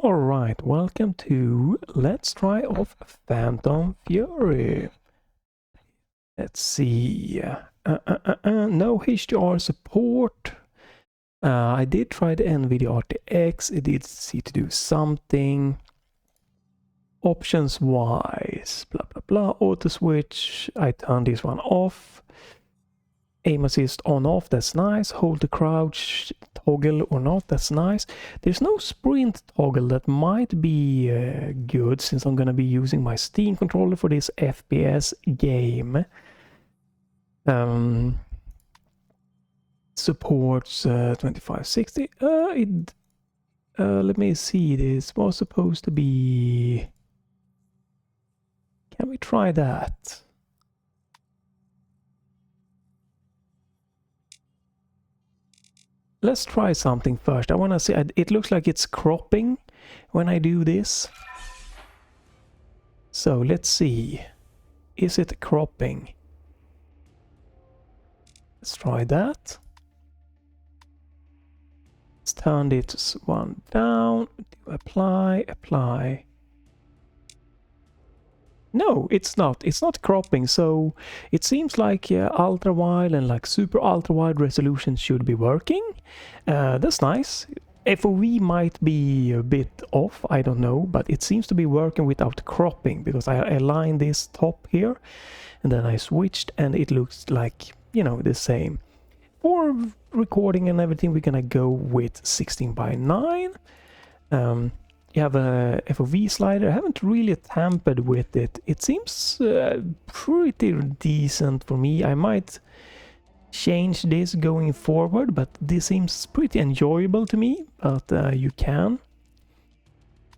Alright, welcome to Let's Try of Phantom Fury. Let's see. No HDR support. I did try the Nvidia RTX. It did seem to do something. Options wise, blah blah blah. Auto switch. I turned this one off. Aim assist on off, that's nice. Hold the crouch toggle or not, that's nice. There's no sprint toggle, that might be good since I'm gonna be using my Steam controller for this FPS game. Supports 2560. Let me see, this was supposed to be... Can we try that? Let's try something first. I want to see, it looks like it's cropping when I do this. So let's see. Is it cropping? Let's try that. Let's turn it one down. Apply. No, it's not. It's not cropping, so it seems like ultra wide and like super ultra wide resolution should be working. That's nice. FOV might be a bit off, I don't know, but it seems to be working without cropping because I aligned this top here and then I switched and it looks like, you know, the same. For recording and everything, we're gonna go with 16:9. You have a FOV slider. I haven't really tampered with it. It seems pretty decent for me. I might change this going forward, but this seems pretty enjoyable to me. But you can.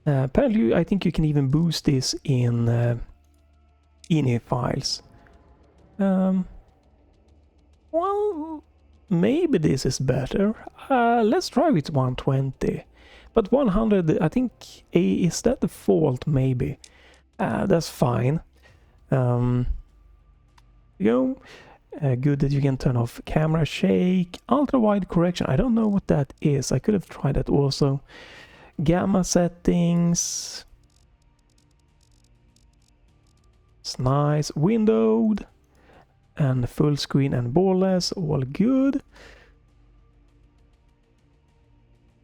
Apparently, I think you can even boost this in INI files. Well, maybe this is better. Let's try with 120. But 100, I think, is that the default? Maybe. That's fine. Good that you can turn off camera shake. Ultra wide correction. I don't know what that is. I could have tried that also. Gamma settings. It's nice. Windowed. And full screen and borderless. All good.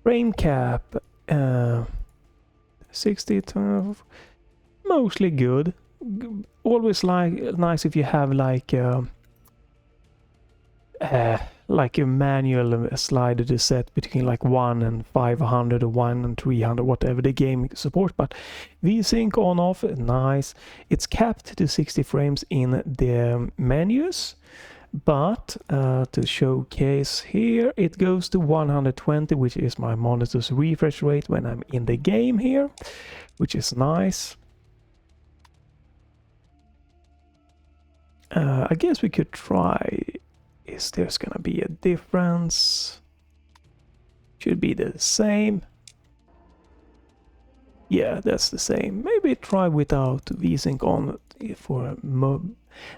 Frame cap, 60, mostly good. Always nice if you have like a manual slider to set between like 1 and 500 or 1 and 300, whatever the game supports. But VSync on off, nice. It's capped to 60 frames in the menus. But to showcase here, it goes to 120, which is my monitor's refresh rate when I'm in the game here, which is nice. I guess we could try, is there's gonna be a difference? Should be the same. Yeah, that's the same. Maybe try without VSync on for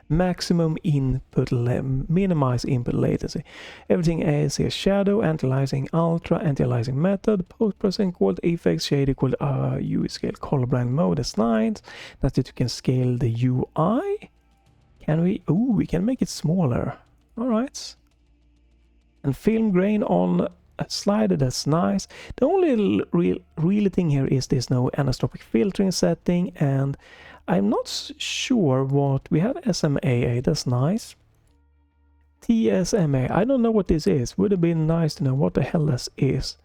maximum input, minimize input latency. Everything is here: shadow, anti-aliasing ultra, anti-aliasing method, post-processing called effects, shade equal UI scale, colorblind mode. That's nice. That's it. You can scale the UI. Can we? Oh, we can make it smaller. All right. And film grain on a slider, that's nice. The only real thing here is there's no anisotropic filtering setting, and I'm not sure what we have. SMAA, that's nice. TSMA, I don't know what this is. Would have been nice to know what the hell this is.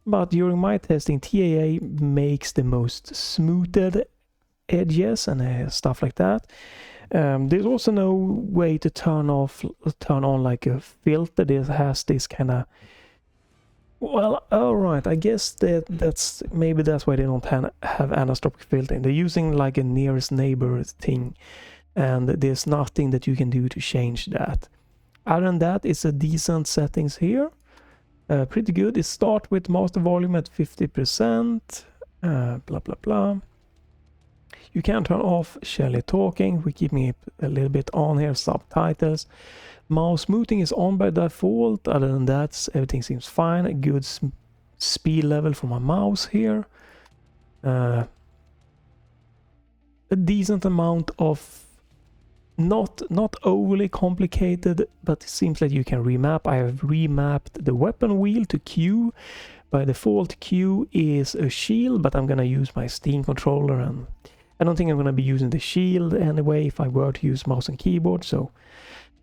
But during my testing, TAA makes the most smoothed edges and stuff like that. There's also no way to turn on like a filter that has this kind of... Well, alright, I guess that's maybe that's why they don't have anisotropic filtering. They're using like a nearest neighbor thing, and there's nothing that you can do to change that. Other than that, it's a decent settings here. Pretty good. It starts with master volume at 50%, blah blah blah. You can turn off Shelly talking. We're keeping it a little bit on here. Subtitles. Mouse smoothing is on by default. Other than that, everything seems fine. A good speed level for my mouse here. a decent amount of not overly complicated, but it seems like you can remap. I have remapped the weapon wheel to Q. By default, Q is a shield, but I'm gonna use my Steam controller, and I don't think I'm gonna be using the shield anyway if I were to use mouse and keyboard. So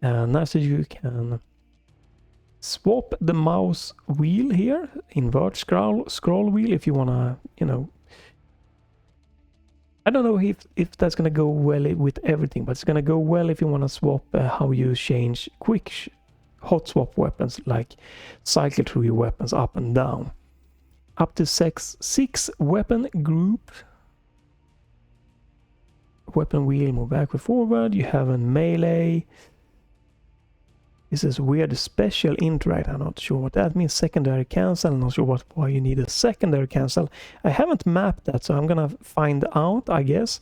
nice that you can swap the mouse wheel here, invert scroll wheel if you wanna, you know. I don't know if that's gonna go well with everything, but it's gonna go well if you wanna swap how you change quick hot swap weapons, like cycle through your weapons up and down. Up to six weapon group. Weapon wheel, move backward forward. You have a melee. This is weird special interact. I'm not sure what that means. Secondary cancel. I'm not sure why you need a secondary cancel. I haven't mapped that, so I'm gonna find out, I guess.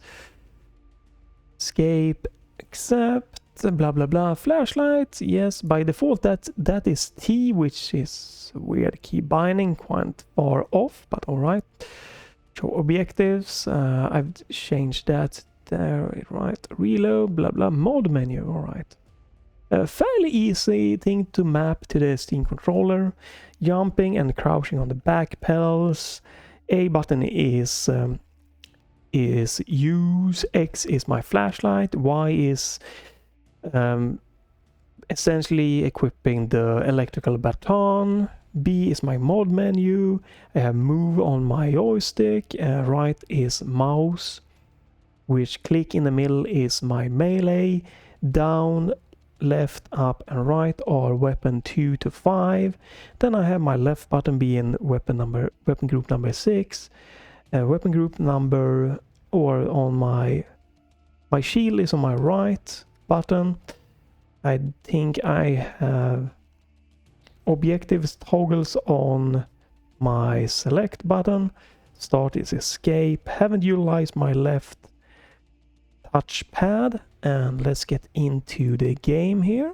Escape, accept, blah blah blah. Flashlight, yes. By default, that is T, which is weird key binding, quite far off, but all right. Show objectives. I've changed that there, right? Reload, blah blah. Mod menu, all right. A fairly easy thing to map to the Steam controller. Jumping and crouching on the back pedals. A button is use. X is my flashlight. Y is essentially equipping the electrical baton. B is my mod menu. I have move on my joystick. Right is mouse, which click in the middle is my melee. Down, left, up and right are weapon 2 to 5. Then I have my left button being weapon group number 6. Weapon group number, or on my shield is on my right button. I think I have objectives toggles on my select button. Start is escape. Haven't utilized my left touchpad, and let's get into the game here.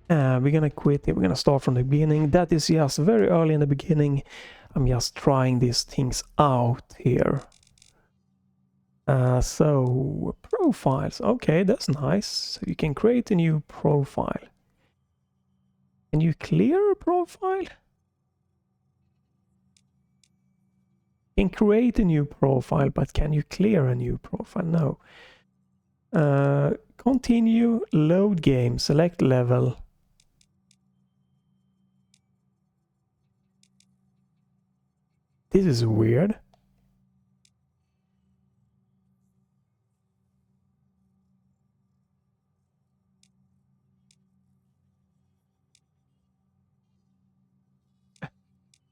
We're gonna quit it. We're gonna start from the beginning. That is just very early in the beginning. I'm just trying these things out here. So profiles, okay, that's nice. So you can create a new profile. Can you clear a profile? You can create a new profile, but can you clear a new profile? No. Continue, load game, select level. This is weird.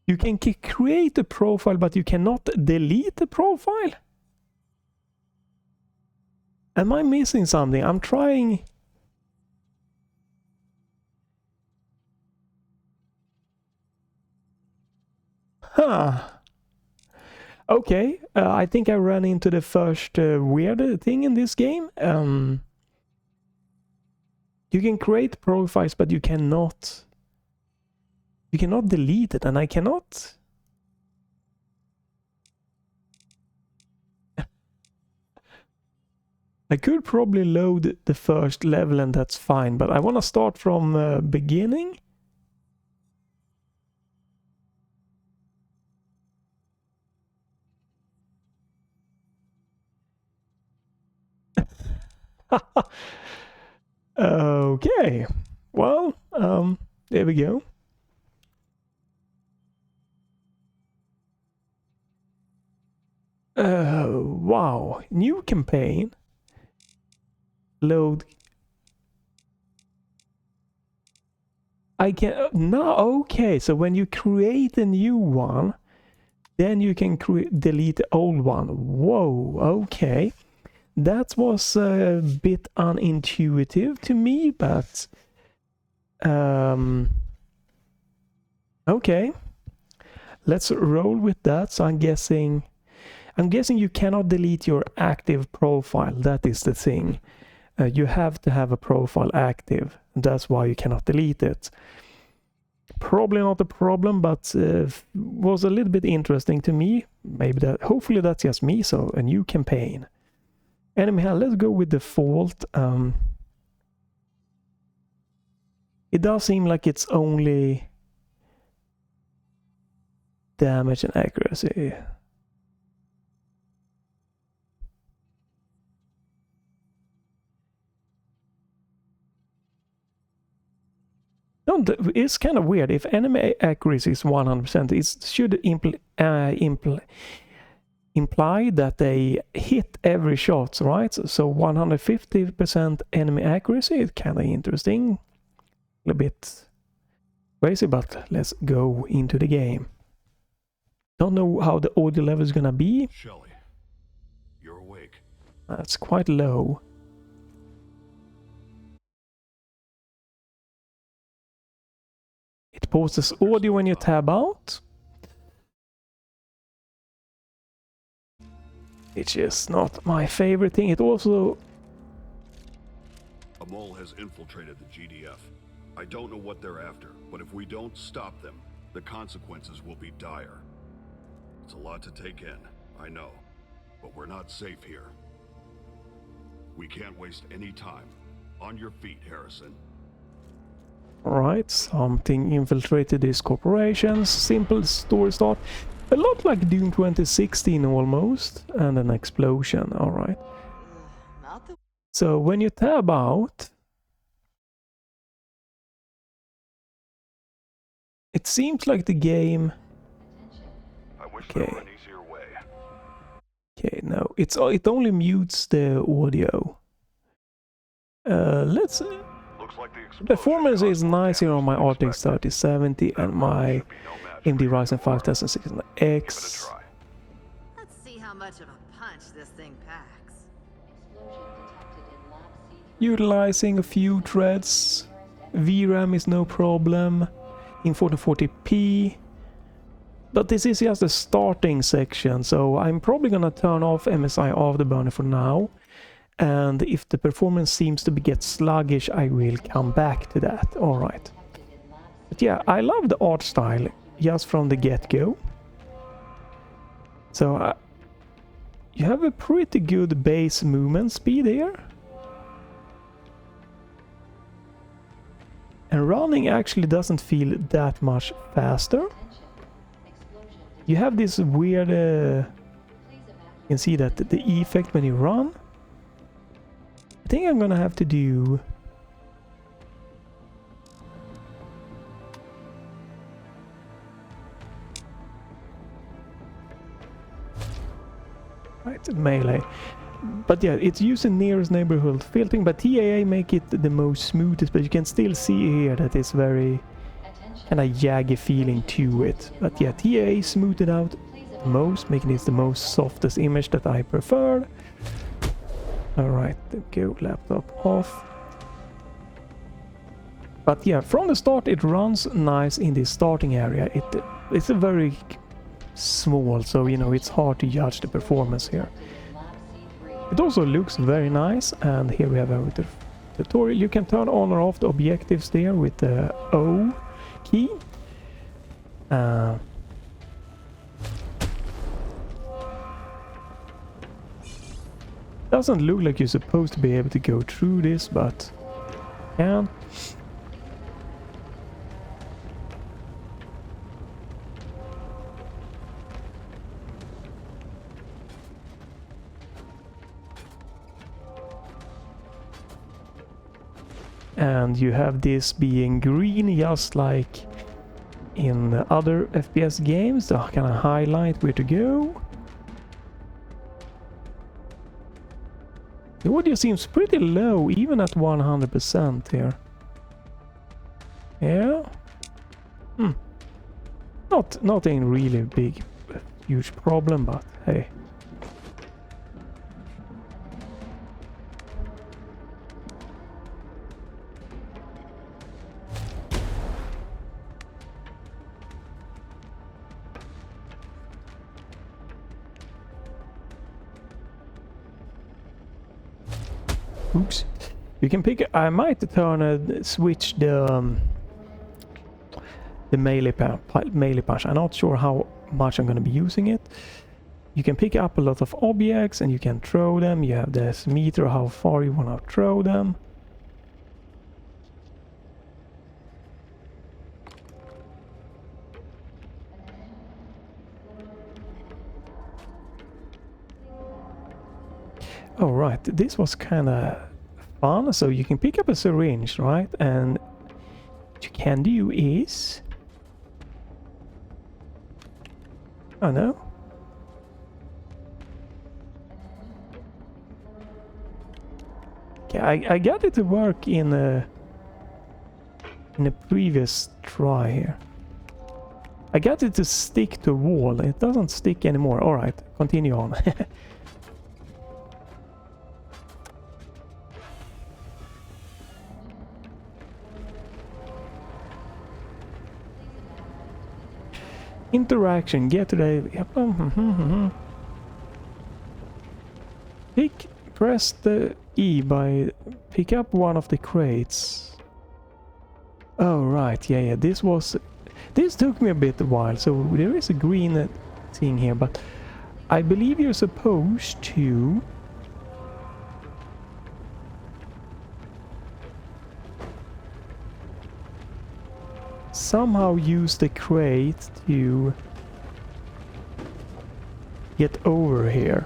You can create a profile, but you cannot delete the profile? Am I missing something? I'm trying. Huh. Okay, I think I ran into the first weird thing in this game. You can create profiles, but you cannot delete it, and I cannot. I could probably load the first level and that's fine, but I want to start from beginning. Okay, well, there we go. Wow, new campaign. Load. I can no. Okay, so when you create a new one, then you can delete the old one. Whoa. Okay, that was a bit unintuitive to me, but okay. Let's roll with that. So I'm guessing you cannot delete your active profile. That is the thing. You have to have a profile active. That's why you cannot delete it. Probably not a problem, but was a little bit interesting to me. Maybe that, hopefully that's just me. So a new campaign. Enemy hell, let's go with default. It does seem like it's only damage and accuracy. It's kind of weird. If enemy accuracy is 100%, it should imply that they hit every shot, right? So 150% enemy accuracy is kind of interesting. A bit crazy, but let's go into the game. Don't know how the audio level is gonna be. Shelly, you're awake. That's quite low. It pauses audio when you tab out. It's just not my favorite thing. It also... A mole has infiltrated the GDF. I don't know what they're after, but if we don't stop them, the consequences will be dire. It's a lot to take in, I know, but we're not safe here. We can't waste any time. On your feet, Harrison. Alright, something infiltrated these corporations. Simple story start. A lot like Doom 2016 almost. And an explosion, alright. So when you tab out, it seems like the game... Okay. Okay, no, it only mutes the audio. Let's... The performance is nice here on my RTX 3070 and my AMD Ryzen 5600X. Let's see how much of a punch this thing packs. Utilizing a few threads. VRAM is no problem. In 1440p. But this is just the starting section, so I'm probably gonna turn off MSI Afterburner for now. And if the performance seems to get sluggish, I will come back to that. Alright. But yeah, I love the art style just from the get-go. So you have a pretty good base movement speed here. And running actually doesn't feel that much faster. You have this weird... you can see that the effect when you run. I think I'm gonna have to do... Right, melee. But yeah, it's using nearest neighborhood filtering, but TAA make it the most smoothest, but you can still see here that it's very kind of jaggy feeling to it. But yeah, TAA smoothed it out the most, making it the most softest image that I prefer. Alright, go laptop off. But yeah, from the start it runs nice in this starting area. It's a very small, so you know, it's hard to judge the performance here. It also looks very nice, and here we have our tutorial. You can turn on or off the objectives there with the O key. Doesn't look like you're supposed to be able to go through this, but can. And you have this being green, just like in the other FPS games, to kind of highlight where to go. The audio seems pretty low, even at 100% here. Yeah. Nothing really big, huge problem, but hey. Oops. You can pick... I might switch the the melee punch. I'm not sure how much I'm going to be using it. You can pick up a lot of objects and you can throw them. You have this meter how far you want to throw them. Oh right, this was kind of fun. So you can pick up a syringe, right? And what you can do is... Oh no. Okay, I got it to work in a previous try here. I got it to stick to a wall. It doesn't stick anymore. Alright, continue on. Interaction, get to the... Press the E by pick up one of the crates. Oh right, yeah, this took me a bit while, so there is a green thing here, but I believe you're supposed to somehow use the crate to get over here.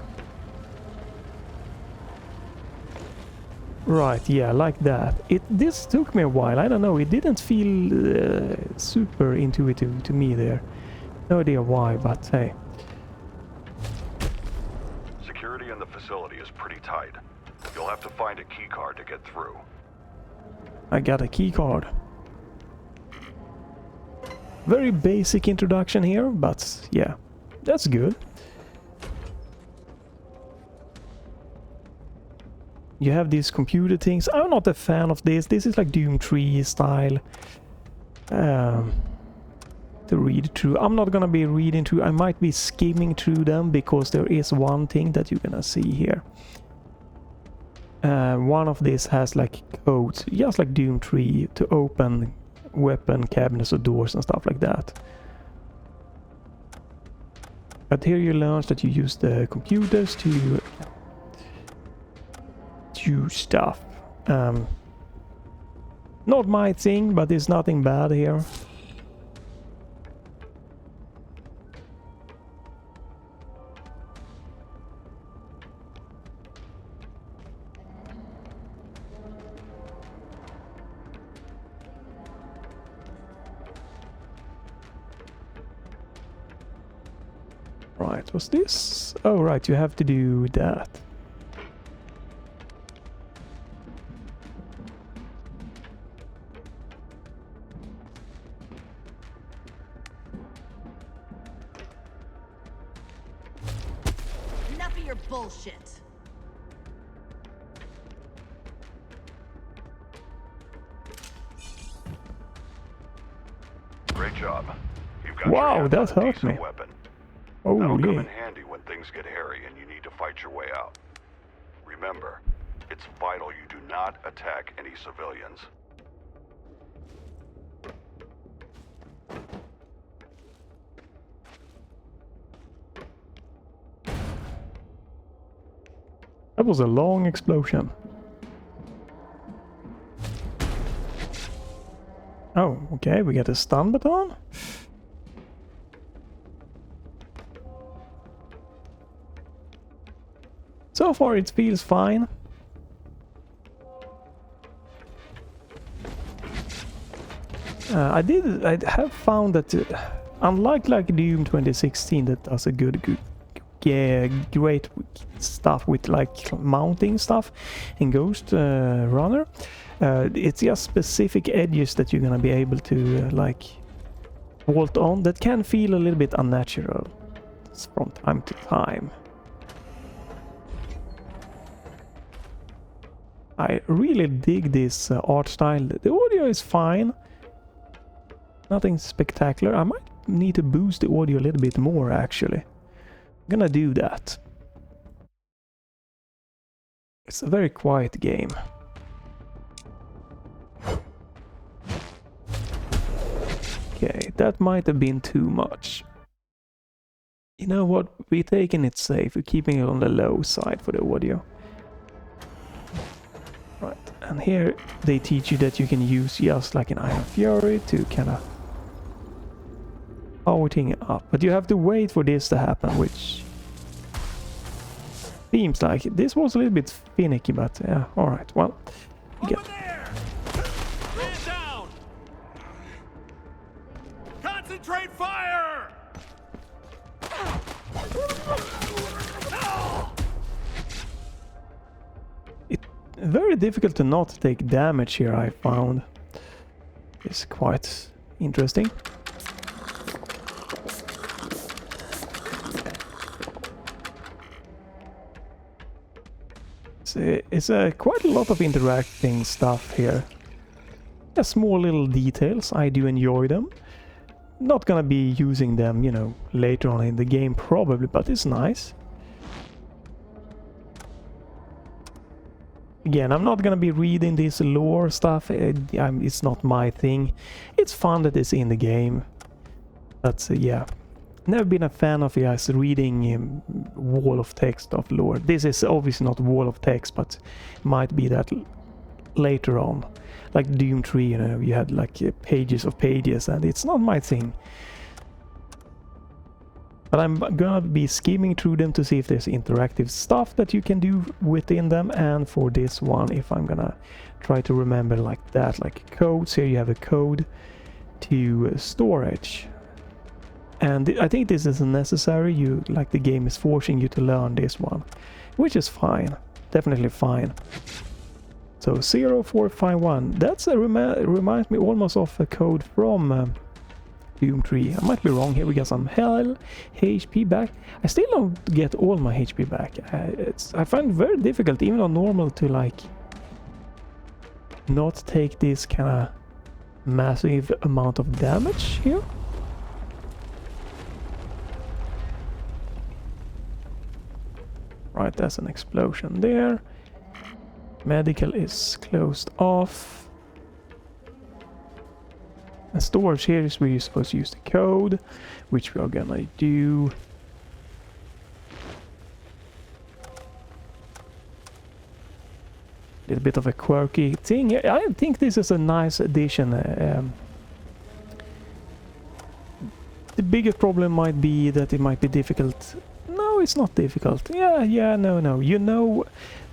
Right, yeah, like that. This took me a while, I don't know, it didn't feel super intuitive to me there. No idea why, but hey. Security in the facility is pretty tight. You'll have to find a key card to get through. I got a key card. Very basic introduction here, but yeah, that's good. You have these computer things. I'm not a fan of this. This is like Doom 3 style to read through. I'm not gonna be reading through. I might be skimming through them because there is one thing that you're gonna see here. One of these has like codes, just like Doom 3, to open weapon cabinets or doors and stuff like that. But here you learn that you use the computers to do stuff. Not my thing, but there's nothing bad here. Right, what's this? Oh right, you have to do that. Enough of your bullshit. Great job. You've got Wow, your hands that on a hurt decent me. weapon. That'll come Holy. in handy when things get hairy and you need to fight your way out. Remember, it's vital you do not attack any civilians. That was a long explosion. Oh, okay, we get a stun baton. So far it feels fine. I have found that unlike like Doom 2016 that does a great stuff with like mounting stuff in Ghost Runner, it's just specific edges that you're gonna be able to like bolt on that can feel a little bit unnatural from time to time. I really dig this art style. The audio is fine. Nothing spectacular. I might need to boost the audio a little bit more actually. I'm gonna do that. It's a very quiet game. Okay, that might have been too much. You know what? We're taking it safe. We're keeping it on the low side for the audio. Right, and here they teach you that you can use just like an Iron Fury to kind of power thing up. But you have to wait for this to happen, which seems like this was a little bit finicky, but yeah, alright, well. Over there! Man down! Concentrate fire! It's very difficult to not take damage here, I found. It's quite interesting. It's quite a lot of interacting stuff here. Small little details, I do enjoy them. Not gonna be using them, you know, later on in the game probably, but it's nice. Again, I'm not gonna be reading this lore stuff, it's not my thing. It's fun that it's in the game. But yeah, never been a fan of guys reading wall of text of lore. This is obviously not wall of text, but might be that later on. Like Doom 3, you know, you had like pages of pages, and it's not my thing. But I'm gonna be skimming through them to see if there's interactive stuff that you can do within them, and for this one, if I'm gonna try to remember like that, like codes, here you have a code to storage. And I think this is necessary, like the game is forcing you to learn this one, which is fine, definitely fine. So 0451, that's reminds me almost of a code from Doom 3. I might be wrong here, we got some hell HP back. I still don't get all my HP back. I find it very difficult, even on normal, to like not take this kind of massive amount of damage here. Right, that's an explosion there. Medical is closed off. And storage here is where you're supposed to use the code, which we are gonna do. A little bit of a quirky thing. I think this is a nice addition. The biggest problem might be that it might be difficult. No, it's not difficult. Yeah, no. You know,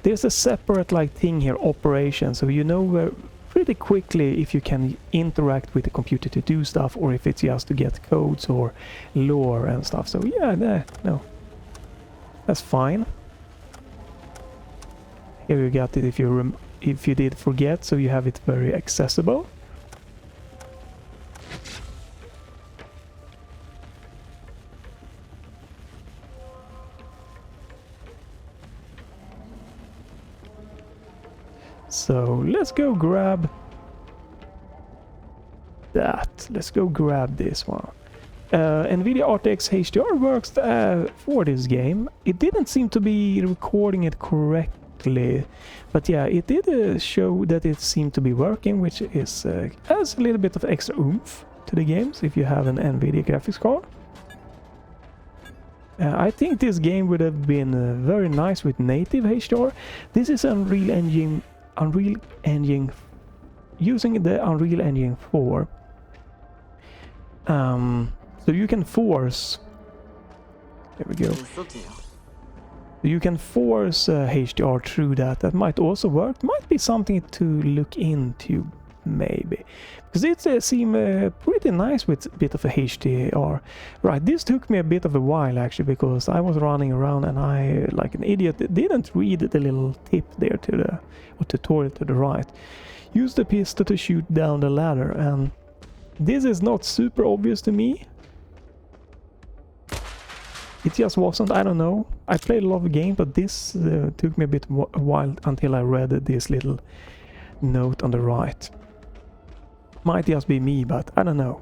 there's a separate like thing here, operation, so you know where pretty quickly if you can interact with the computer to do stuff, or if it's just to get codes or lore and stuff. So yeah, no, that's fine. Here you got it if you did forget, so you have it very accessible. So let's go grab that. Let's go grab this one. Nvidia RTX HDR works for this game. It didn't seem to be recording it correctly, but yeah, it did show that it seemed to be working, which is adds a little bit of extra oomph to the games if you have an Nvidia graphics card. I think this game would have been very nice with native HDR. This is Unreal Engine using the Unreal Engine 4. So you can force, there we go, you can force HDR through that. That might also work, might be something to look into maybe, because it seemed pretty nice with a bit of a HDR. Right, this took me a bit of a while actually, because I was running around and I, like an idiot, didn't read the little tip there to the, or tutorial to the right. Use the pistol to shoot down the ladder, and this is not super obvious to me. It just wasn't, I don't know. I played a lot of games, but this took me a while until I read this little note on the right. Might just be me, but I don't know.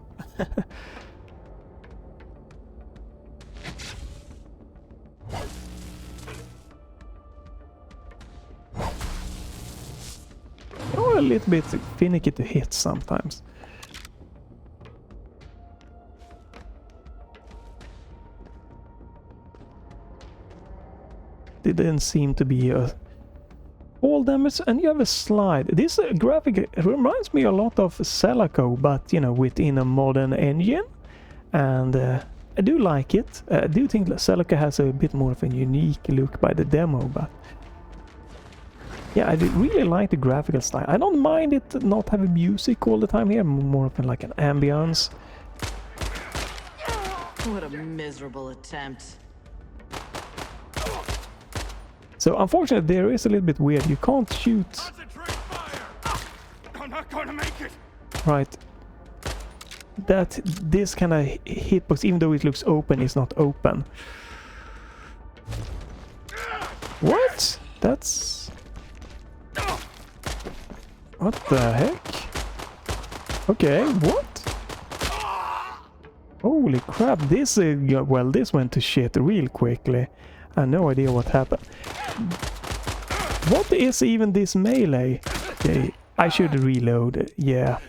You're a little bit finicky to hit sometimes. didn't seem to be a fall damage, and you have a slide. This graphic reminds me a lot of Celaco, but you know, within a modern engine, and I do like it. I do think Celaco has a bit more of a unique look by the demo, but yeah, I really like the graphical style. I don't mind it not having music all the time here, more of like an ambience. What a miserable attempt. So unfortunately, there is a little bit weird. You can't shoot. Concentrate fire! I'm not gonna make it! Right. That this kind of hitbox, even though it looks open, is not open. What? That's... What the heck? Okay, what? Holy crap, this well, this went to shit real quickly. I have no idea what happened. What is even this melee? Okay, I should reload it, yeah.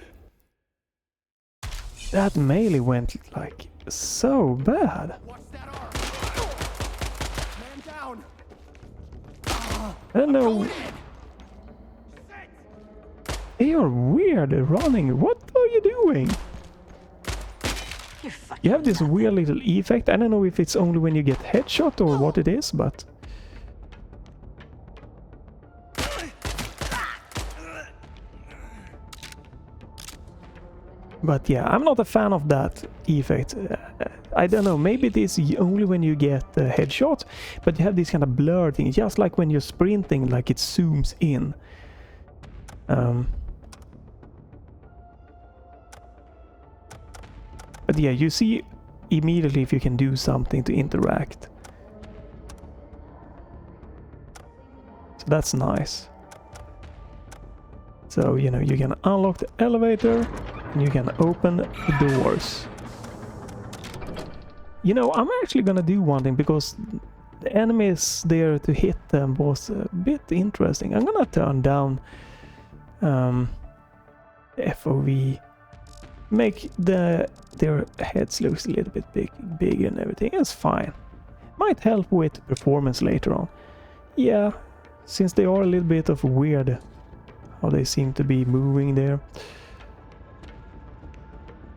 That melee went like so bad. I don't know. They are weird running. What are you doing? You have this weird little effect. I don't know if it's only when you get headshot or what it is, but... But yeah, I'm not a fan of that effect. I don't know, maybe it is only when you get a headshot, but you have this kind of blur thing, just like when you're sprinting, like it zooms in. But yeah, you see immediately if you can do something to interact. So that's nice. So, you know, you can unlock the elevator and you can open the doors. You know, I'm actually gonna do one thing because the enemies there to hit them was a bit interesting. I'm gonna turn down FOV. Make their heads look a little bit bigger and everything. It's fine. Might help with performance later on. Yeah, since they are a little bit of weird how they seem to be moving there.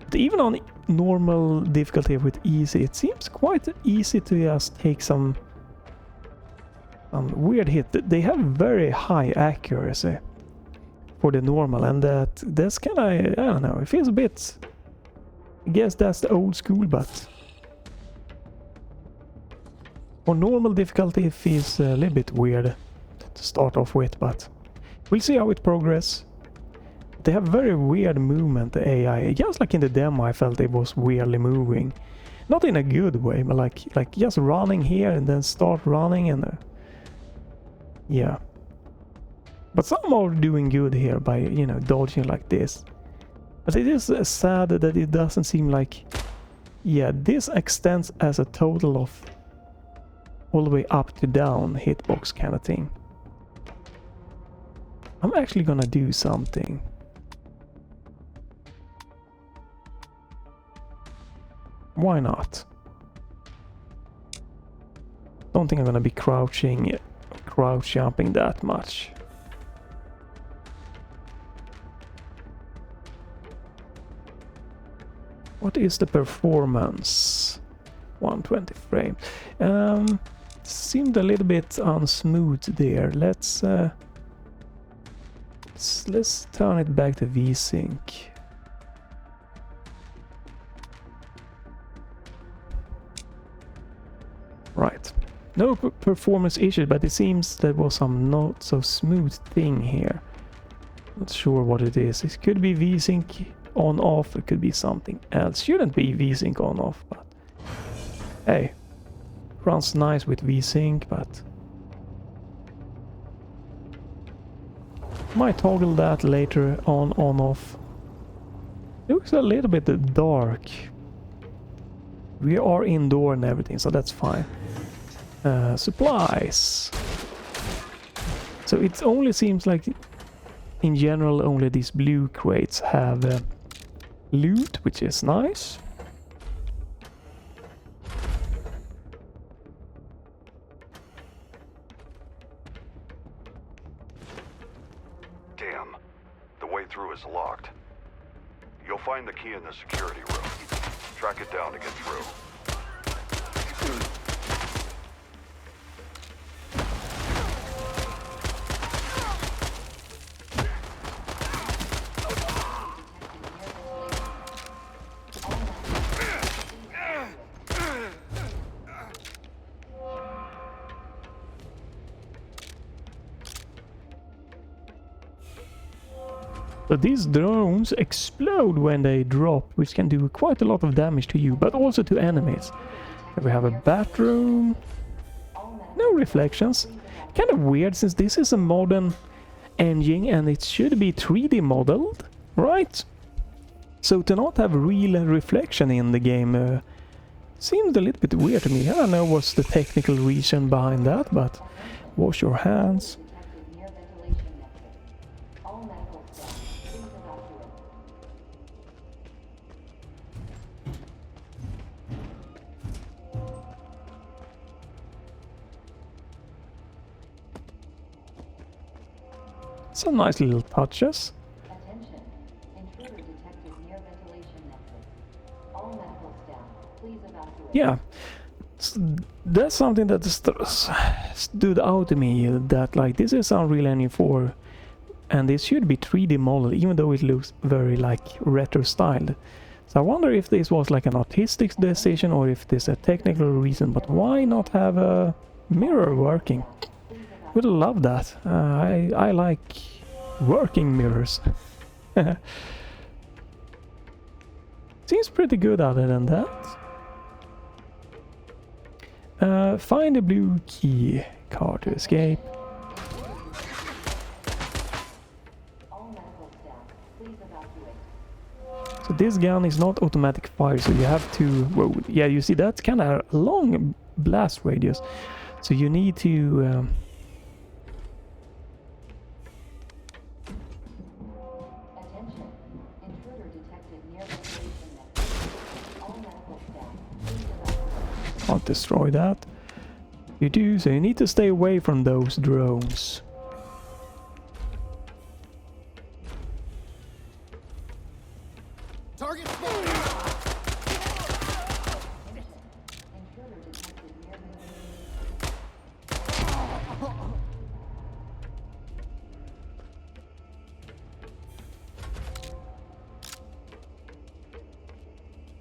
But even on normal difficulty with easy, it seems quite easy to just take some weird hit. They have very high accuracy for the normal, and that's kind of, I don't know, it feels a bit, I guess that's the old school, but for normal difficulty it feels a little bit weird to start off with, but we'll see how it progresses. They have very weird movement, the AI, just like in the demo I felt it was weirdly moving. Not in a good way, but like just running here and then start running and yeah. But some are doing good here by, you know, dodging like this. But it is sad that it doesn't seem like... Yeah, this extends as a total of all the way up to down hitbox kind of thing. I'm actually gonna do something. Why not? Don't think I'm gonna be crouch jumping that much. What is the performance? 120 frames. Seemed a little bit unsmooth there. Let's turn it back to VSync. Right. No performance issues, but it seems there was some not so smooth thing here. Not sure what it is. It could be VSync on off, it could be something else. Shouldn't be VSync on off, but hey, runs nice with VSync, but might toggle that later on off. Looks a little bit dark. We are indoor and everything, so that's fine. Supplies. So it only seems like in general only these blue crates have loot, which is nice. through is locked. You'll find the key in the security room. Track it down to get through. So these drones explode when they drop, which can do quite a lot of damage to you, but also to enemies. Here we have a bathroom. No reflections. Kind of weird, since this is a modern engine and it should be 3D modeled, right? So to not have real reflection in the game seems a little bit weird to me. I don't know what's the technical reason behind that, but wash your hands. Some nice little touches. Attention. Intruder detected near ventilation nexus. All medical staff, please evacuate. Yeah, that's something that stood out to me, that like this is Unreal Engine 4 and this should be 3D model, even though it looks very like retro styled. So I wonder if this was like an artistic decision or if there's a technical reason, but why not have a mirror working? Would love that. I like working mirrors. Seems pretty good other than that. Find a blue key card to escape. So this gun is not automatic fire, so you have to... Whoa, yeah, you see that's kind of a long blast radius. So you need to... Can't destroy that. You do, so you need to stay away from those drones. Target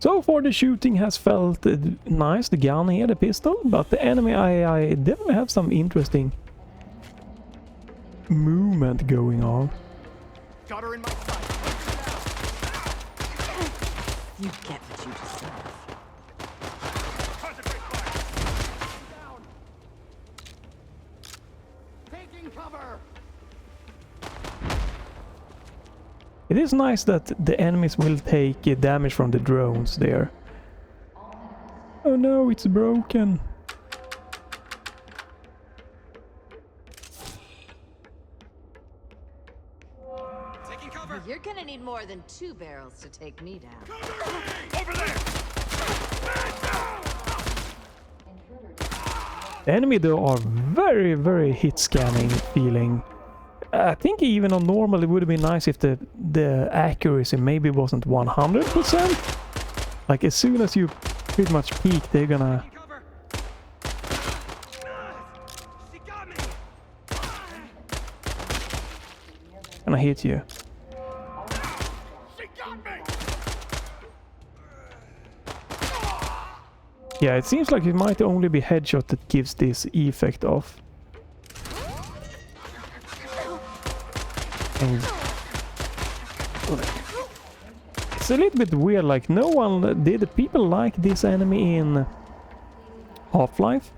So far the shooting has felt nice, the gun here, the pistol, but the enemy I definitely have some interesting movement going on. Got her in my sight. You get what you deserve. Concentrate fire. Down. Taking cover. It is nice that the enemies will take damage from the drones there. Oh no, it's broken. Taking cover. You're gonna need more than 2 barrels to take me down. Over there. The enemy though are very, very hit scanning feeling. I think even on normal it would have been nice if the accuracy maybe wasn't 100%. Like as soon as you pretty much peak, they're gonna... She got me. gonna hit you. She got me. Yeah, it seems like it might only be headshot that gives this effect off. And it's a little bit weird, like no one... Did people like this enemy in Half-Life?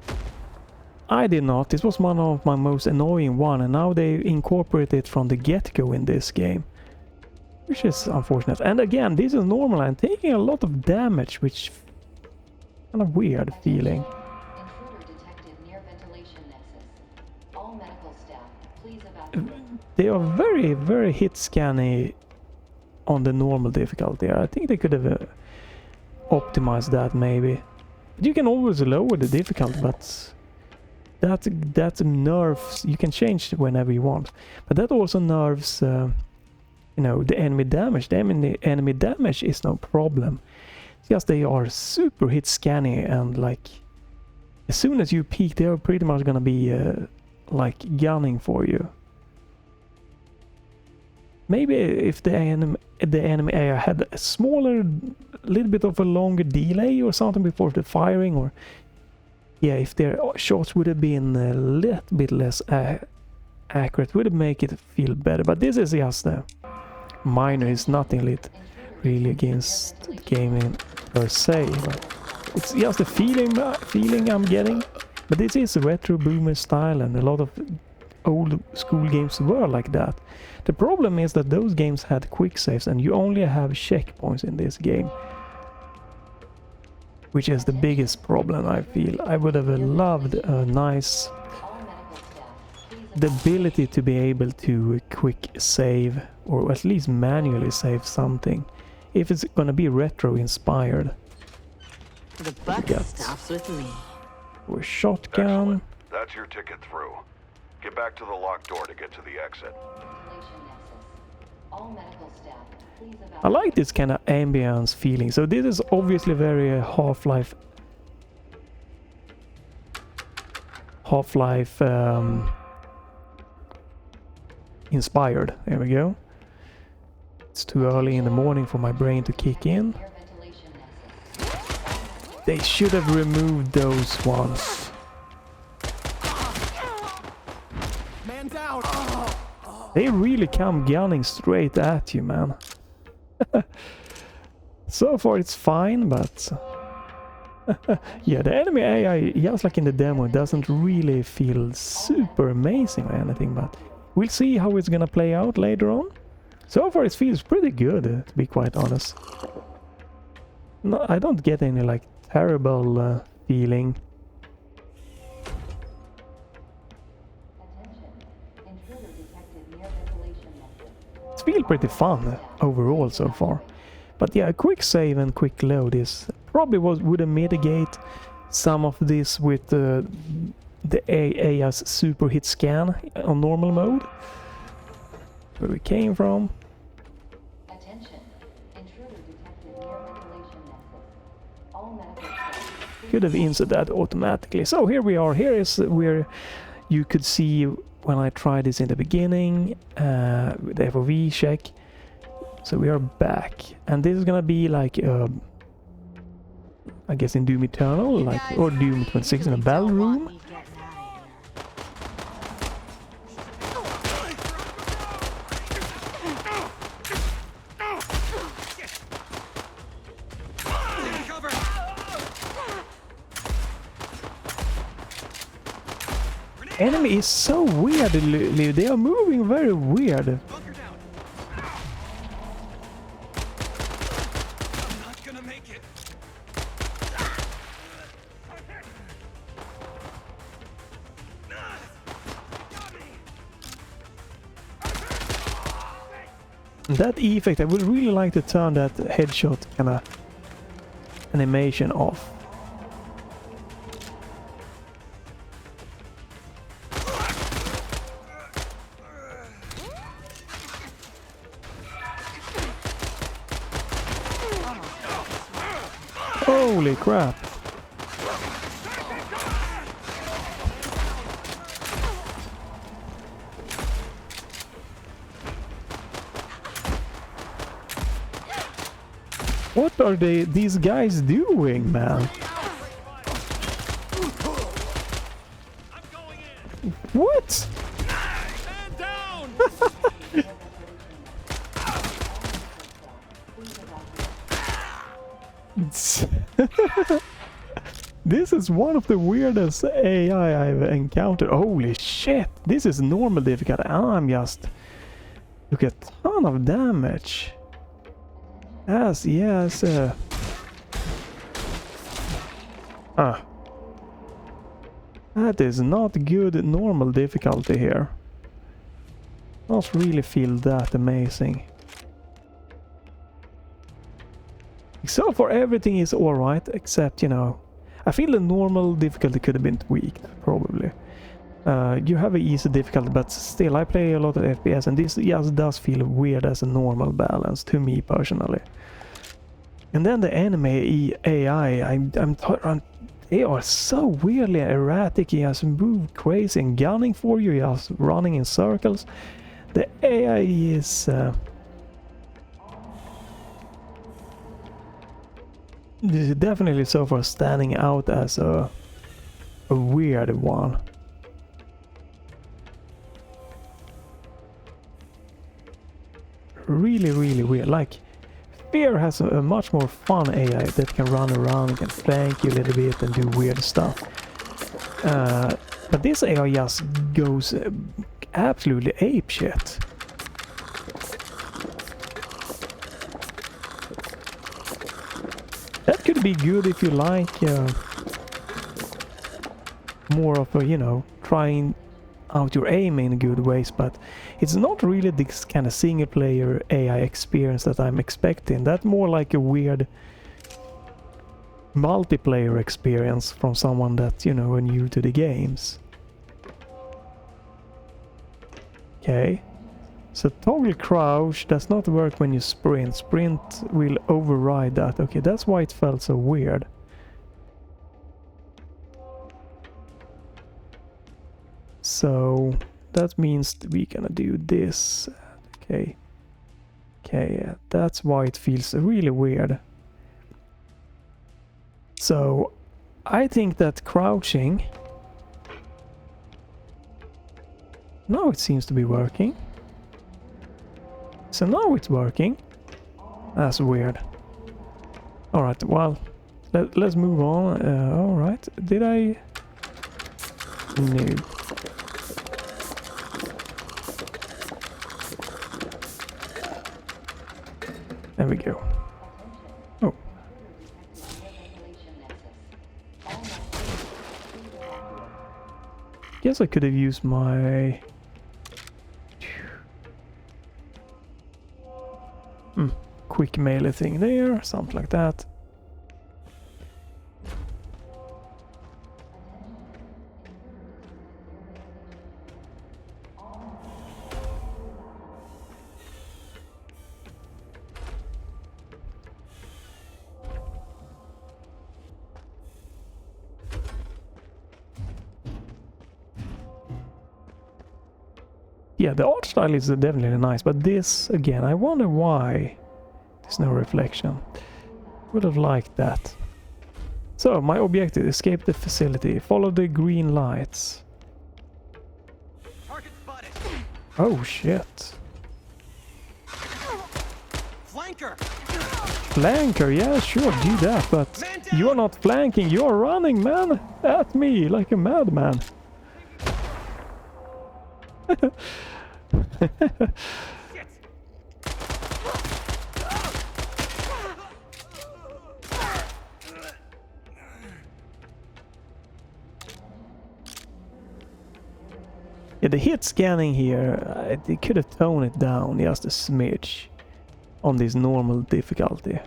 I did not. This was one of my most annoying one, and now they incorporate it from the get-go in this game. Which is unfortunate. And again, this is normal and taking a lot of damage, which... kind of weird feeling. Intruder detected near ventilation nexus. All medical staff, please evacuate. They are very, very hit scanny on the normal difficulty. I think they could have optimized that maybe. But you can always lower the difficulty, but that nerves, you can change whenever you want. But that also nerves you know, the enemy damage. The enemy damage is no problem. It's just they are super hit scanny, and like as soon as you peek, they are pretty much gonna be like gunning for you. Maybe if the enemy AI had a smaller, little bit of a longer delay or something before the firing, or yeah, if their shots would have been a little bit less accurate, would make it feel better. But this is just a minor. It's nothing really against the gaming per se. But it's just a feeling I'm getting. But this is a retro boomer style, and a lot of old school games were like that. The problem is that those games had quick saves, and you only have checkpoints in this game, which is the biggest problem. I feel I would have loved a nice the ability to be able to quick save, or at least manually save something, if it's gonna be retro inspired. The buck stops with me. Or shotgun. Excellent. That's your ticket through. Get back to the locked door to get to the exit. All medical staff, please I like this kind of ambience feeling. So this is obviously very Half-Life inspired. There we go. It's too early in the morning for my brain to kick in. They should have removed those ones. Man down. They really come gunning straight at you, man. So far it's fine, but yeah, the enemy AI, just like in the demo, doesn't really feel super amazing or anything, but we'll see how it's gonna play out later on. So far it feels pretty good, to be quite honest. No, I don't get any like terrible feeling. It's feel pretty fun overall so far. But yeah, a quick save and quick load is probably would mitigate some of this with the AI's super hit scan on normal mode. Where we came from. Attention. Intruder detected near ventilation nexus. All medical staff. Could have inserted that automatically. So here we are. Here is where you could see when I tried this in the beginning with the FOV check. So we are back, and this is gonna be like I guess in Doom Eternal, like, or Doom 26 in a battle room. Enemy is so weird. They are moving very weird. That effect, I would really like to turn that headshot kind of animation off. Holy crap. What are these guys doing, man? What? This is one of the weirdest AI I've encountered. Holy shit! This is normal difficulty. I'm just... Look at a ton of damage. Yes. That is not good normal difficulty here. Don't really feel that amazing. So far everything is alright, except, you know, I feel the normal difficulty could have been tweaked, probably. You have an easy difficulty, but still I play a lot of FPS and this just does feel weird as a normal balance to me personally. And then the enemy AI, they are so weirdly erratic, he has moved crazy and gunning for you, just running in circles. The AI is... this is definitely so far standing out as a weird one. Really, really weird. Like, Fear has a much more fun AI that can run around and can flank you a little bit and do weird stuff. But this AI just goes absolutely apeshit. That could be good if you like more of a, you know, trying out your aim in good ways, but it's not really this kind of single player AI experience that I'm expecting. That's more like a weird multiplayer experience from someone that, you know, are new to the games. Okay, so toggle crouch does not work when you sprint. Sprint will override that. Okay, that's why it felt so weird. So that means we're gonna do this. Okay. Okay, yeah, that's why it feels really weird. So I think that crouching... Now it seems to be working. So now it's working. That's weird. Alright, well, let's move on. Alright, did I... No. There we go. Oh. Guess I could have used my... quick melee thing there, something like that. Yeah, the art style is definitely nice, but this, again, I wonder why there's no reflection. Would have liked that. So, my objective, escape the facility, follow the green lights. Target spotted. Oh, shit. Flanker. Flanker, yeah, sure, do that, but you're not flanking, you're running, man, at me like a madman. Yeah, the hit scanning here, they could have toned it down just a smidge on this normal difficulty.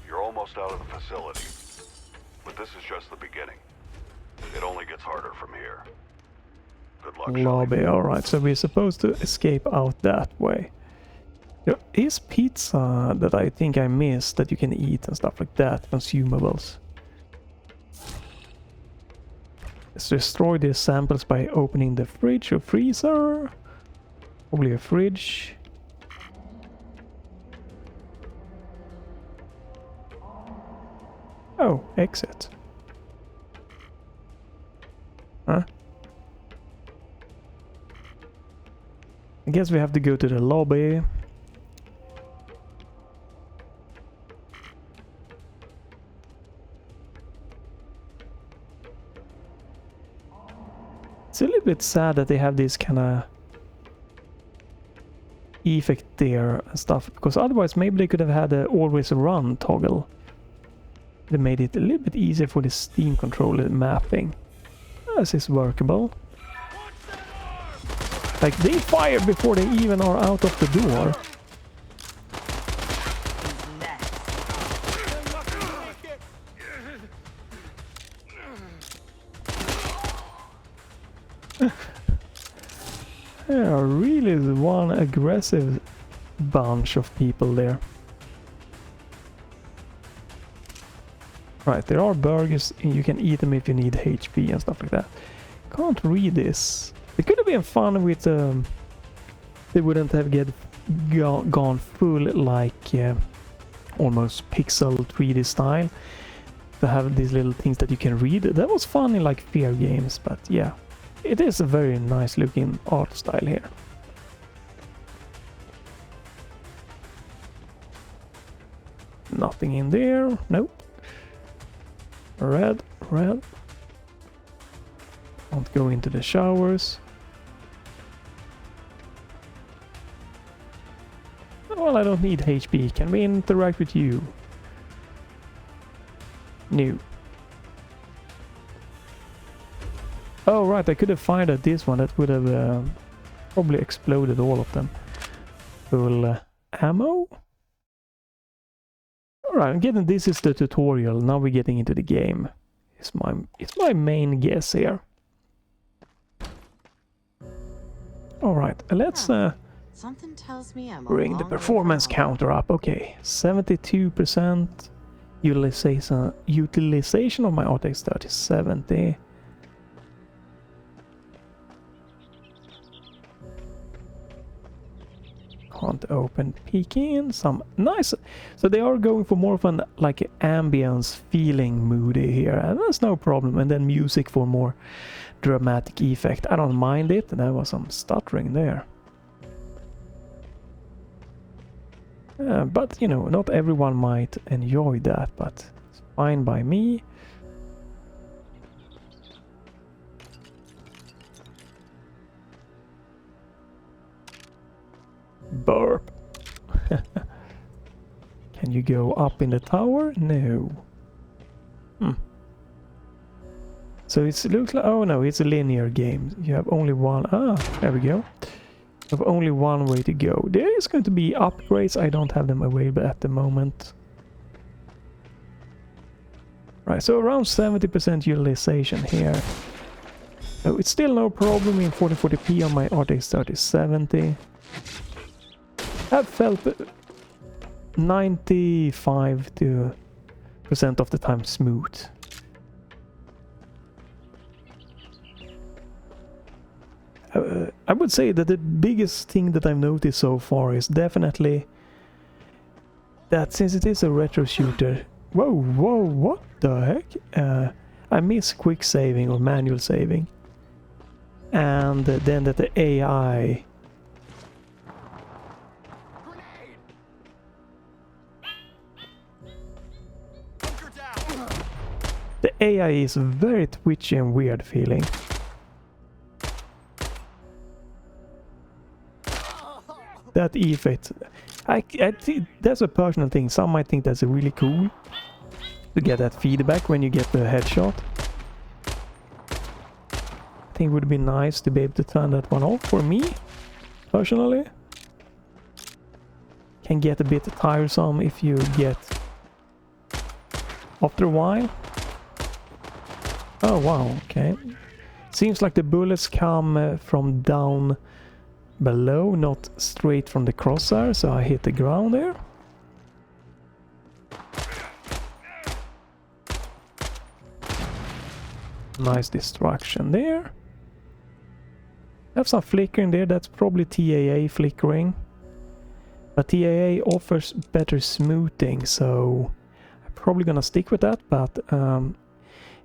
You're almost out of the facility, but this is just the beginning. It only gets harder from here. Good luck, Lobby, Shelly. alright, so we're supposed to escape out that way. There is pizza that I think I missed that you can eat and stuff like that, consumables. Let's destroy these samples by opening the fridge or freezer. Probably a fridge. Oh, exit. Huh? I guess we have to go to the lobby. It's a little bit sad that they have this kind of effect there and stuff, because otherwise maybe they could have had a always run toggle. They made it a little bit easier for the Steam controller mapping. This is workable. Like, they fire before they even are out of the door. Yeah, really one aggressive bunch of people there. Right, there are burgers, and you can eat them if you need HP and stuff like that. Can't read this. It could have been fun with they wouldn't have gone full like almost pixel 3D style to have these little things that you can read. That was fun in like Fear games, but yeah, it is a very nice looking art style here. Nothing in there. Nope. Red. Won't go into the showers. Well, I don't need HP. Can we interact with you? No. Oh, right. I could have fired at this one. That would have probably exploded all of them. Full ammo? Alright, I'm getting this is the tutorial. Now we're getting into the game. It's my main guess here. Alright, let's Something tells me I'm bring the performance counter up. Okay, 72% utilization of my RTX 3070. Can't open peek in some nice, so they are going for more of an like ambience feeling moody here, and that's no problem. And then music for more dramatic effect. I don't mind it. There was some stuttering there, but you know, not everyone might enjoy that, but it's fine by me. Burp. Can you go up in the tower? No. So it looks like, oh no, it's a linear game. You have only one. There we go. You have only one way to go. There is going to be upgrades. I don't have them available at the moment. Right, so around 70% utilization here. So it's still no problem in 1440p on my RTX 3070. I've felt 95% of the time smooth. I would say that the biggest thing that I've noticed so far is definitely that since it is a retro shooter... Whoa, what the heck? I miss quick saving or manual saving. And then that the AI... The AI is very twitchy and weird feeling. That effect, I think that's a personal thing. Some might think that's really cool to get that feedback when you get the headshot. I think it would be nice to be able to turn that one off for me, personally. Can get a bit tiresome if you get after a while. Oh wow, okay. Seems like the bullets come from down below, not straight from the crosshair, so I hit the ground there. Nice distraction there. Have some flickering there, that's probably TAA flickering. But TAA offers better smoothing, so I'm probably gonna stick with that, but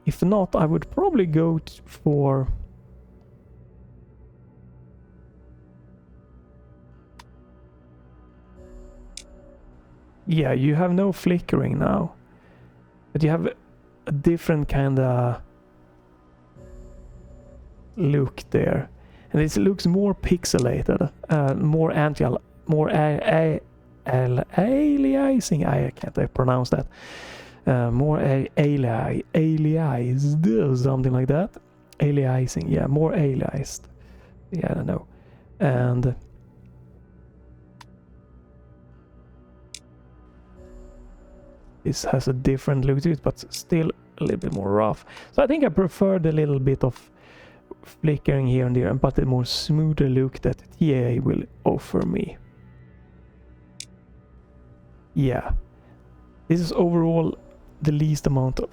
if not, I would probably go for... Yeah, you have no flickering now. But you have a different kind of look there. And it looks more pixelated, more aliasing. I can't pronounce that. More aliased, something like that. Aliasing, yeah, more aliased. Yeah, I don't know. And this has a different look to it, but still a little bit more rough. So I think I prefer the little bit of flickering here and there, but a more smoother look that TAA will offer me. Yeah, this is overall the least amount of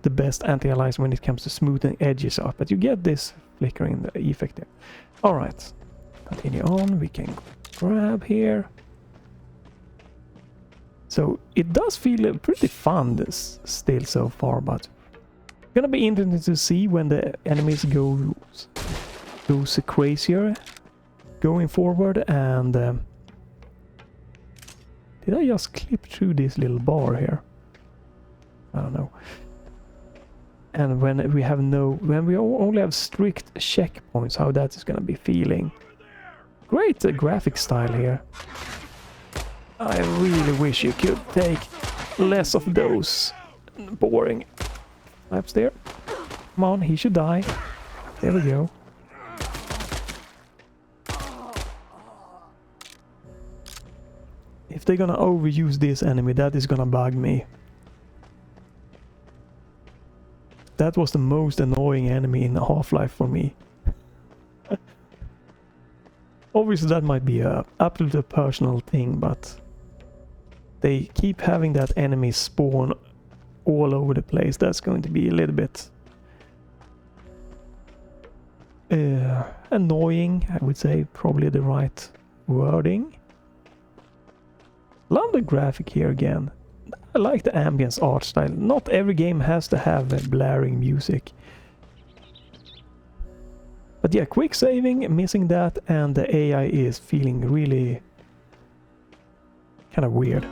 the best anti-aliasing when it comes to smoothing edges out, but you get this flickering effect there. Alright, continue on, we can grab here. So it does feel pretty fun still so far, but gonna be interesting to see when the enemies goes crazier going forward. And did I just clip through this little bar here? I don't know. And when we only have strict checkpoints, how that is gonna be feeling. Great graphic style here. I really wish you could take less of those boring types there. Come on, he should die. There we go. If they're gonna overuse this enemy, that is gonna bug me. That was the most annoying enemy in Half-Life for me. Obviously that might be a absolutely personal thing, but they keep having that enemy spawn all over the place. That's going to be a little bit annoying, I would say, probably the right wording. Love the graphic here again. I like the ambience art style. Not every game has to have a blaring music. But yeah, quick saving, missing that, and the AI is feeling really kind of weird.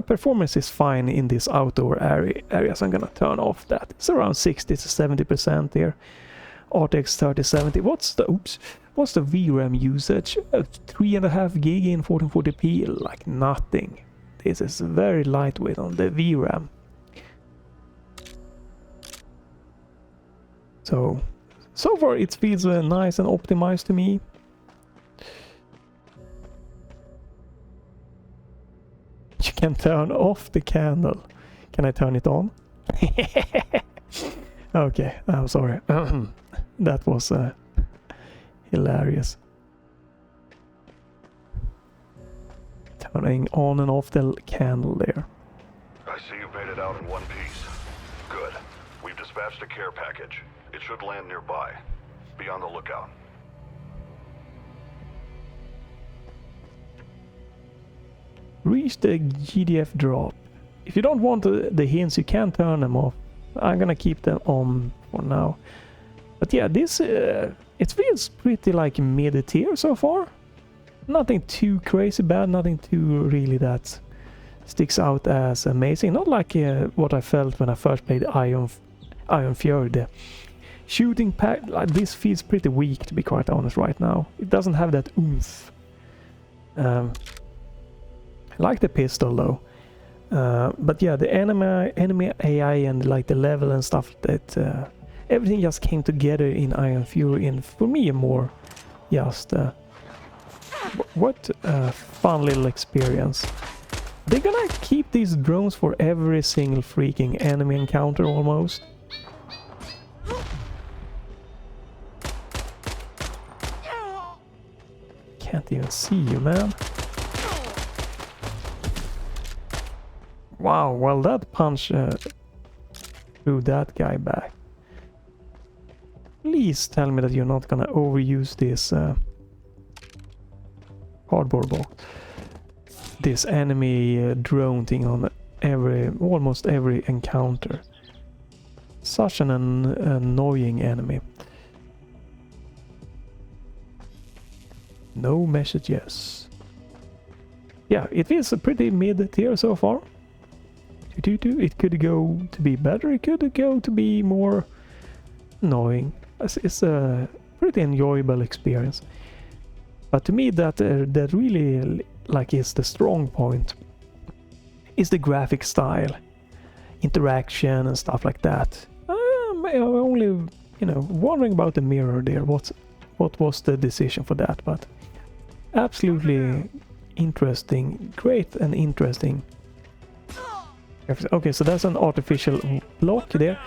Performance is fine in this outdoor areas. I'm gonna turn off that. It's around 60 to 70% here. RTX 3070. What's the VRAM usage? 3.5 gig in 1440p, like nothing. This is very lightweight on the VRAM. So far it feels nice and optimized to me. You can turn off the candle. Can I turn it on? Okay, I'm sorry. That was hilarious. Turning on and off the candle there. I see you made it out in one piece. Good. We've dispatched a care package. It should land nearby. Be on the lookout. Reach the GDF drop. If you don't want the hints, you can turn them off. I'm gonna keep them on for now. But yeah, this it feels pretty like mid-tier so far. Nothing too crazy bad, nothing too really that sticks out as amazing. Not like what I felt when I first played Iron Fury. The shooting pack, like this feels pretty weak, to be quite honest right now. It doesn't have that oomph. I like the pistol though. But yeah, the enemy AI and like the level and stuff, that everything just came together in Iron Fury, and for me a more just what a fun little experience. They're gonna keep these drones for every single freaking enemy encounter almost. Can't even see you, man. Wow, well that punch threw that guy back. Please tell me that you're not gonna overuse this cardboard box. This enemy drone thing on almost every encounter. Such an annoying enemy. No messages. Yeah, it feels a pretty mid-tier so far. It could go to be better, it could go to be more annoying. It's a pretty enjoyable experience. But to me that really like is the strong point. Is the graphic style, interaction and stuff like that. I'm only, wondering about the mirror there. What was the decision for that? But absolutely interesting, great and interesting Okay, so that's an artificial block there.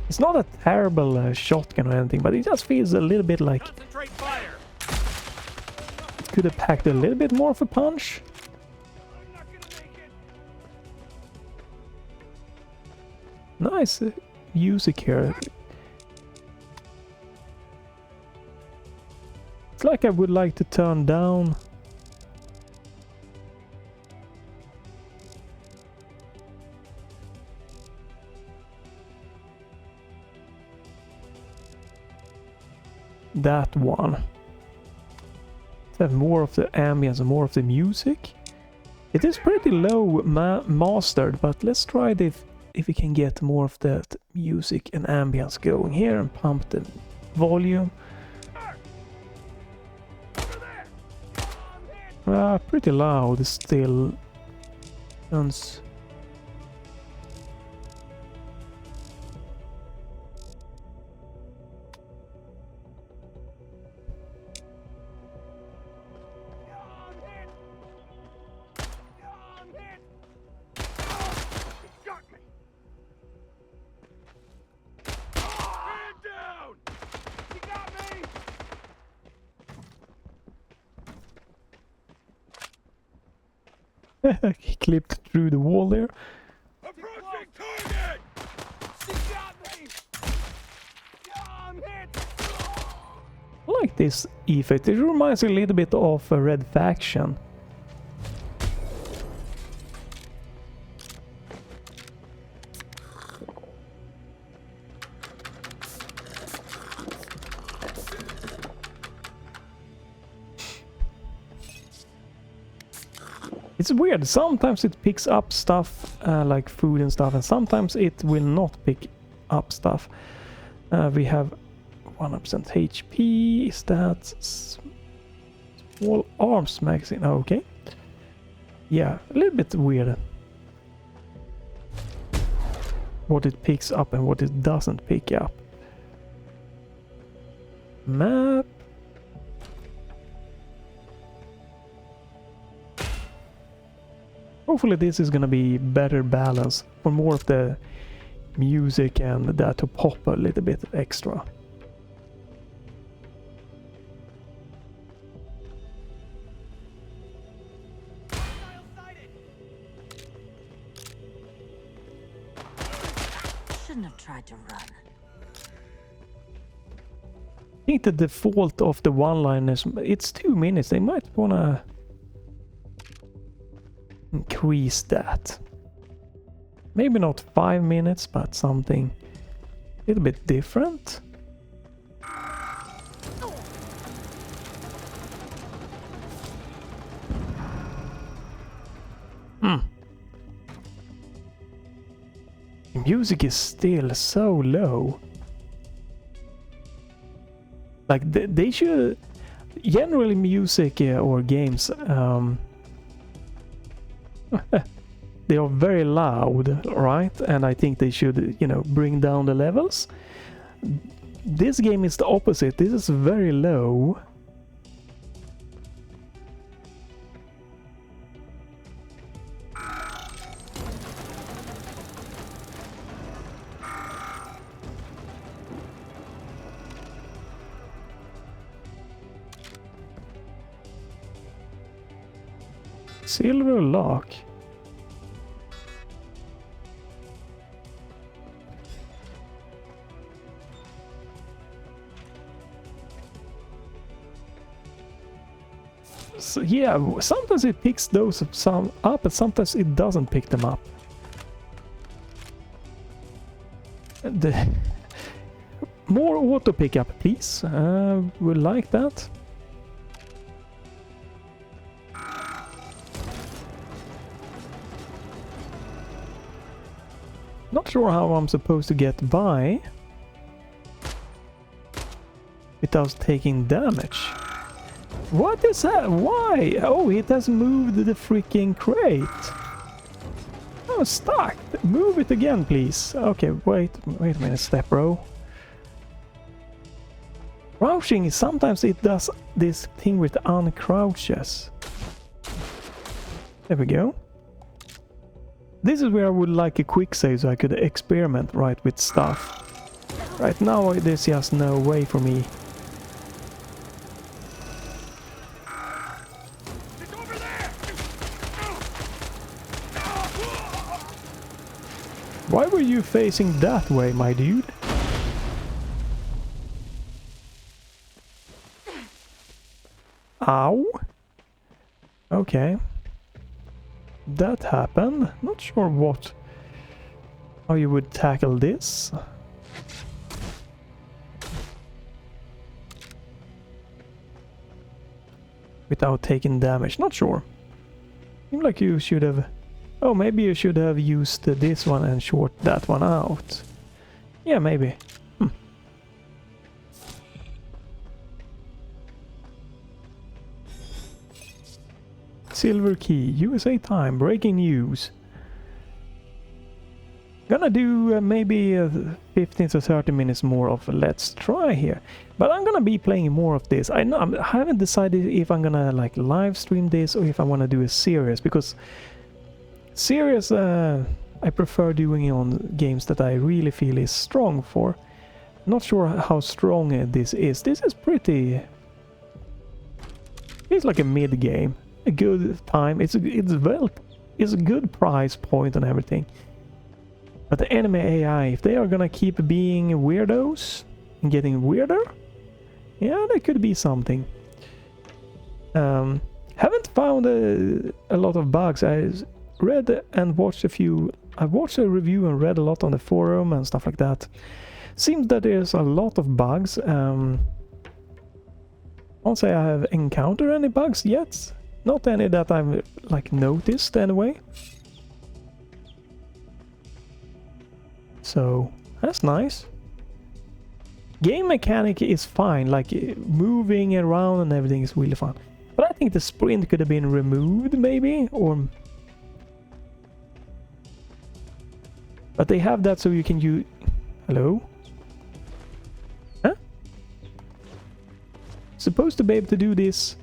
It's not a terrible shotgun or anything, but it just feels a little bit like Concentrate fire. it could have packed a little bit more of a punch. I'm not gonna make it. Nice music here. It's like I would like to turn down. That one. Let's have more of the ambience and more of the music. It is pretty low mastered, but let's try it if we can get more of that music and ambience going here and pump the volume. Pretty loud still. Sounds. Got me. Man down. You got me. He clipped through the wall there. Approaching target. You got me. I'm hit. I like this effect. It reminds me a little bit of a Red Faction. It's weird, sometimes it picks up stuff like food and stuff, and sometimes it will not pick up stuff. We have 100% HP, is that small arms magazine? Oh, okay. Yeah, a little bit weird. What it picks up and what it doesn't pick up. Map. Hopefully this is gonna be better balance for more of the music and that to pop a little bit extra. Shouldn't have tried to run. I think the default of the one-liners, it's 2 minutes. They might wanna increase that. Maybe not 5 minutes, but something a little bit different. The music is still so low. Like they should generally music or games they are very loud, right? And I think they should, you know, bring down the levels. This game is the opposite. This is very low. Silver lock. So yeah, sometimes it picks those some up, and sometimes it doesn't pick them up. The more auto pickup, please. Would like that. Not sure how I'm supposed to get by without taking damage. What is that? Why? Oh, it has moved the freaking crate. Oh, stuck. Move it again, please. Okay, wait a minute, step bro. Crouching, sometimes it does this thing with uncrouches. There we go. This is where I would like a quick save so I could experiment right with stuff. Right now there's just no way for me. It's over there! Why were you facing that way, my dude? Ow. Okay. That happened. Not sure how you would tackle this. Without taking damage. Not sure. Seems like you should have... Oh, maybe you should have used this one and short that one out. Yeah, maybe. Silver key, USA time, breaking news. Gonna do maybe 15 to 30 minutes more of Let's Try here. But I'm gonna be playing more of this. I haven't decided if I'm gonna like live stream this or if I wanna do a series, because series I prefer doing it on games that I really feel is strong for. Not sure how strong this is. This is pretty... It's like a mid game. A good time. It's a good price point and everything. But the enemy AI, if they are gonna keep being weirdos and getting weirder, yeah, there could be something. Haven't found a lot of bugs. I read and watched a few. I watched a review and read a lot on the forum and stuff like that. Seems that there's a lot of bugs. I won't say I have encountered any bugs yet. Not any that I've like noticed anyway. So that's nice. Game mechanic is fine, like moving around and everything is really fun. But I think the sprint could have been removed maybe, or... But they have that so you can use... Hello? Huh? Supposed to be able to do this...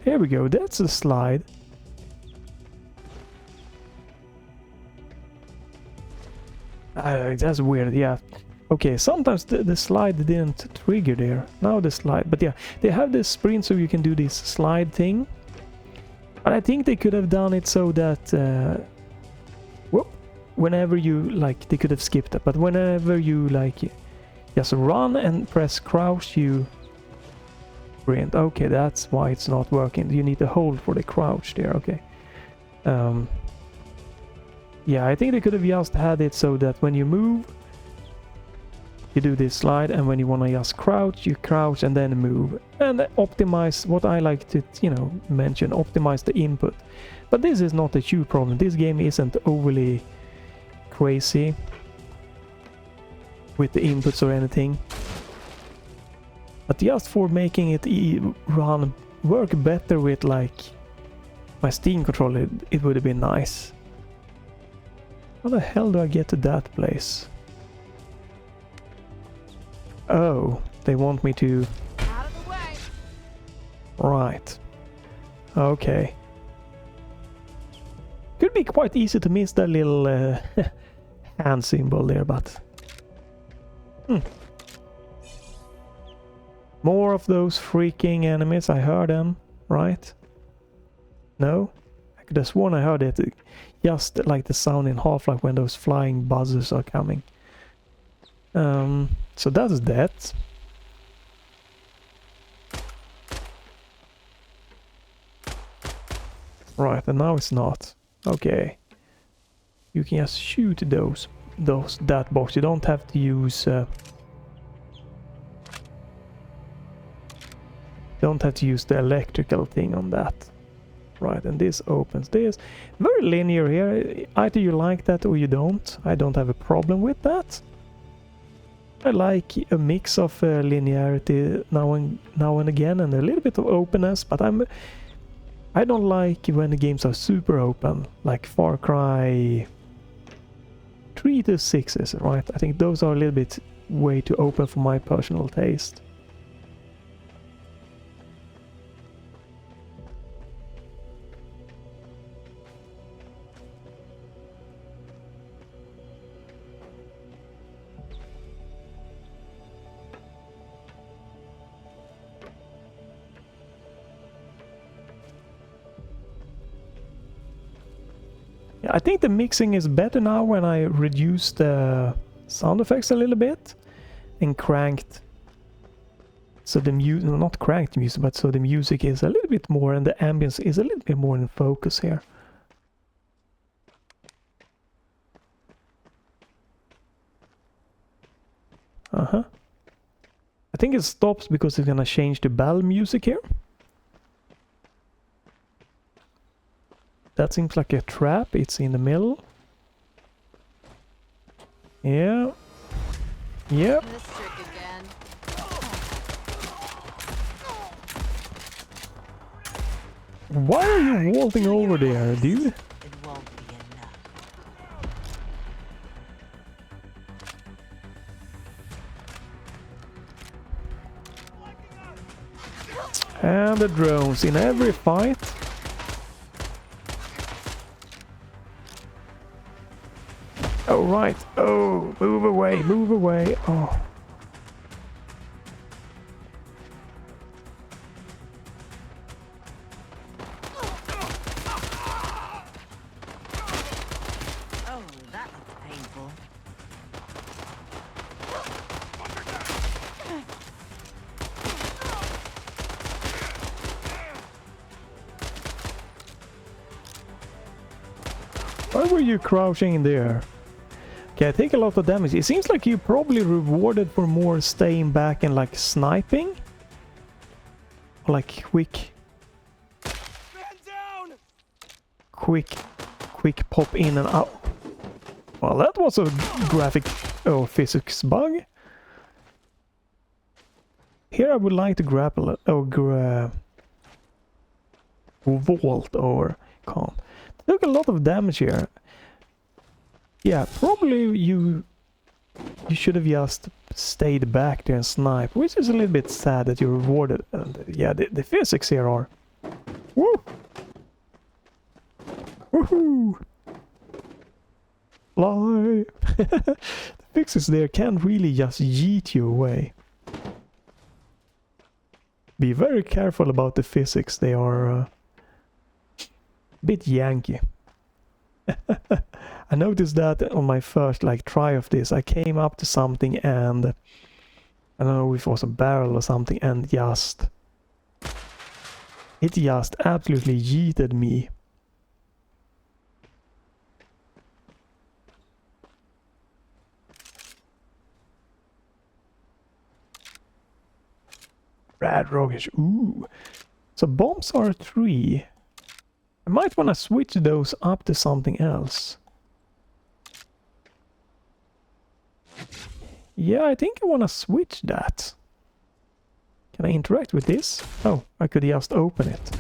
Here we go, that's a slide. That's weird, yeah. Okay, sometimes the slide didn't trigger there. Now the slide, but yeah, they have this sprint so you can do this slide thing. But I think they could have done it so that... whoop, whenever you, like, they could have skipped it. But whenever you, like, just run and press crouch, you... Sprint. Okay, that's why it's not working. You need to hold for the crouch there, okay. Yeah, I think they could have just had it so that when you move, you do this slide, and when you want to just crouch, you crouch and then move. And optimize, what I like to, you know, mention, optimize the input. But this is not a huge problem. This game isn't overly crazy with the inputs or anything. But just for making it work better with, like, my Steam controller, it would have been nice. How the hell do I get to that place? Oh, they want me to... Out of the way. Right. Okay. Could be quite easy to miss that little hand symbol there, but... More of those freaking enemies, I heard them, right? No? I could have sworn I heard it, just like the sound in Half-Life when those flying buzzers are coming. So that's that. Right, and now it's not. Okay. You can just shoot that box. You don't have to use... don't have to use the electrical thing on that. Right, and this opens this. Very linear here. Either you like that or you don't. I don't have a problem with that. I like a mix of linearity now and again, and a little bit of openness, but I don't like when the games are super open, like Far Cry 3 to 6 is, right? I think those are a little bit way too open for my personal taste. Yeah, I think the mixing is better now when I reduced the sound effects a little bit and cranked. So the music, not cranked the music, but so the music is a little bit more and the ambience is a little bit more in focus here. I think it stops because it's gonna change the bell music here. That seems like a trap. It's in the middle. Yeah. Yep. This trick again. Why are you vaulting over there, dude? It won't be enough. And the drones in every fight. Oh, right. Oh, move away, move away. Oh. Oh, that looks painful. Why were you crouching in there? Okay, I take a lot of damage. It seems like you probably rewarded for more staying back and like sniping. Or like quick pop in and out. Well, that was a graphic physics bug. Here I would like to grapple vault over. Can't. Took a lot of damage here. Yeah, probably you should have just stayed back there and snipe, which is a little bit sad that you're rewarded. And yeah, the physics here are... Woo! Woohoo! Fly! The physics there can't really just yeet you away. Be very careful about the physics, they are a bit Yankee. I noticed that on my first try of this, I came up to something and I don't know if it was a barrel or something, and it just absolutely yeeted me. Rad roguish, ooh. So bombs are 3. I might want to switch those up to something else. Yeah, I think I want to switch that. Can I interact with this? Oh, I could just open it.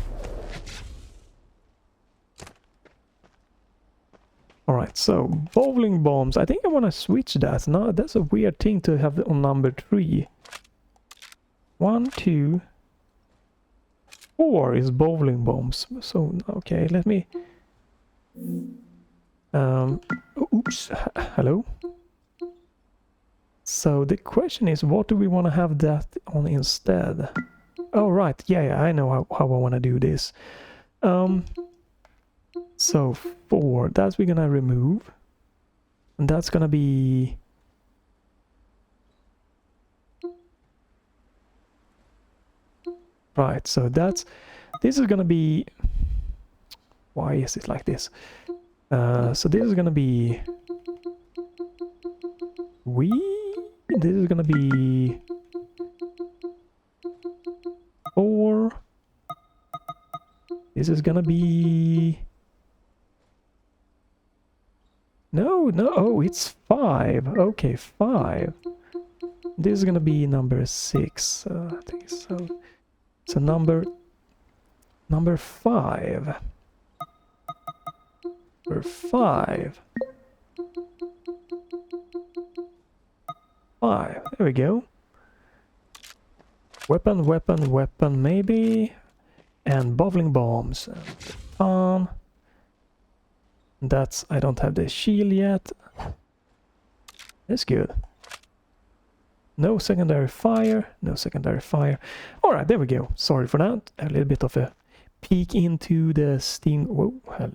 Alright, so bowling bombs. I think I want to switch that. Now, that's a weird thing to have on number 3. 1, 2, 4 is bowling bombs. So, okay, let me... oops, hello? So the question is, what do we want to have that on instead? Oh, right, yeah, I know how I want to do this. So 4, that's we're gonna remove. And that's gonna be... Right, so this is gonna be... Why is it like this? So this is gonna be... This is gonna be... 4. This is gonna be... No, oh, it's 5. Okay, 5. This is gonna be number 6. I think so. So number 5. Number 5. 5. There we go. Weapon, maybe. And bowling bombs. That's... I don't have the shield yet. That's good. No secondary fire. No secondary fire. Alright, there we go. Sorry for that. A little bit of a peek into the Steam... Whoa, hell.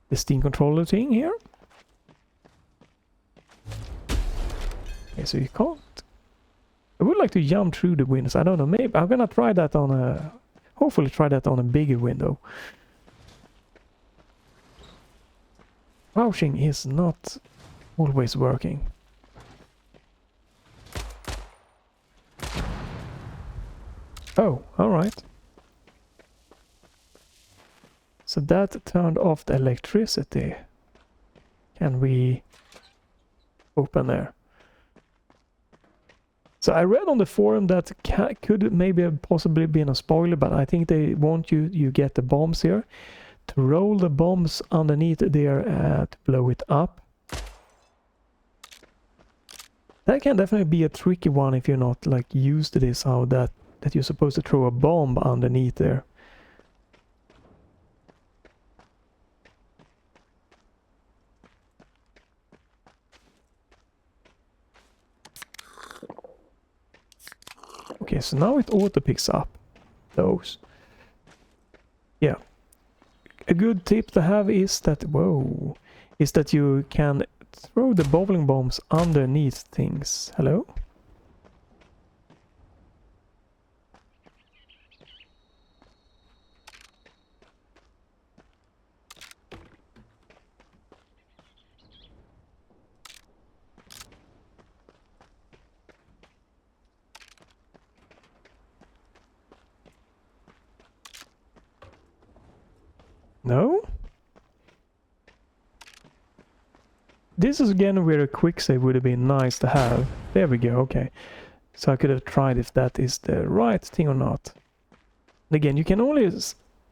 the Steam controller thing here. Okay, so you can't... I would like to jump through the windows. I don't know, maybe I'm gonna try that on a... Hopefully try that on a bigger window. Crouching is not always working. Oh, alright. So that turned off the electricity. Can we open there? So I read on the forum that could maybe have possibly been a spoiler, but I think they want you get the bombs here. To roll the bombs underneath there to blow it up. That can definitely be a tricky one if you're not like used to this, how that you're supposed to throw a bomb underneath there. Okay, so now it auto picks up those. Yeah. A good tip to have is that, whoa, is that you can throw the bowling bombs underneath things. Hello? No? This is again where a quick save would have been nice to have. There we go, okay. So I could have tried if that is the right thing or not. And again, you can only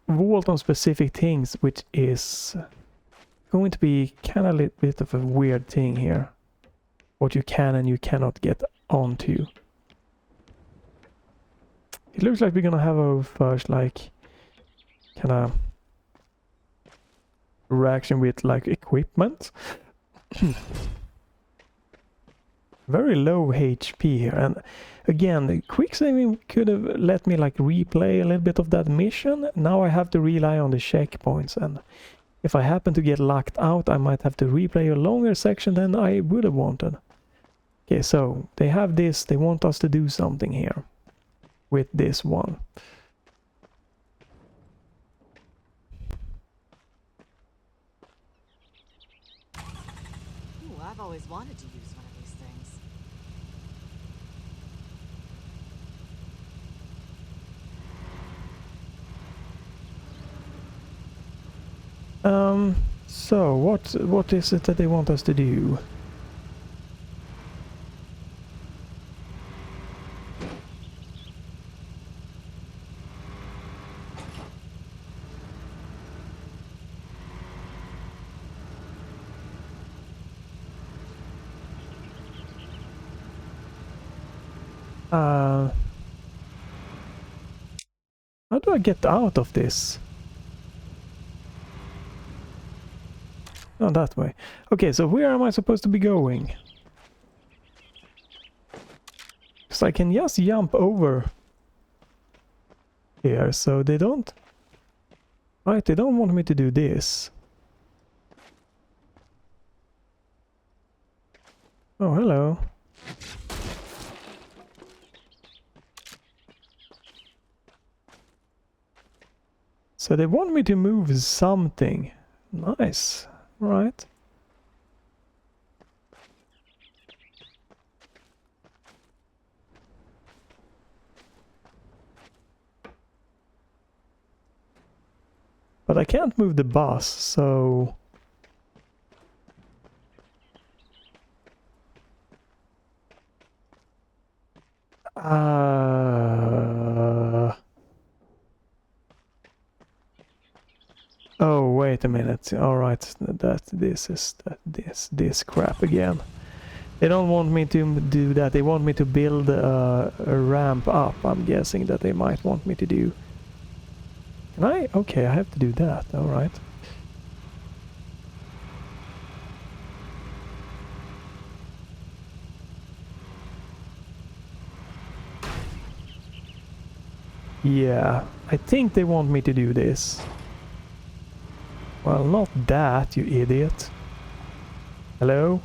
vault on specific things, which is going to be kind of a little bit of a weird thing here. What you can and you cannot get onto. It looks like we're gonna have our first, like, kind of reaction with like equipment. Very low HP here, and again the quick saving could have let me like replay a little bit of that mission. Now I have to rely on the checkpoints, and if I happen to get locked out I might have to replay a longer section than I would have wanted. Okay, so they have this, they want us to do something here with this one. I've always wanted to use one of these things. So what is it that they want us to do? How do I get out of this? Oh, that way. Okay, so where am I supposed to be going? Because I can just jump over here, so they don't... Right, they don't want me to do this. Oh, hello. So they want me to move something. Nice. Right. But I can't move the bus, so... Oh, wait a minute. Alright, this is this crap again. They don't want me to do that. They want me to build a ramp up. I'm guessing that they might want me to do. Can I? Okay, I have to do that. Alright. Yeah, I think they want me to do this. Well, not that, you idiot. Hello?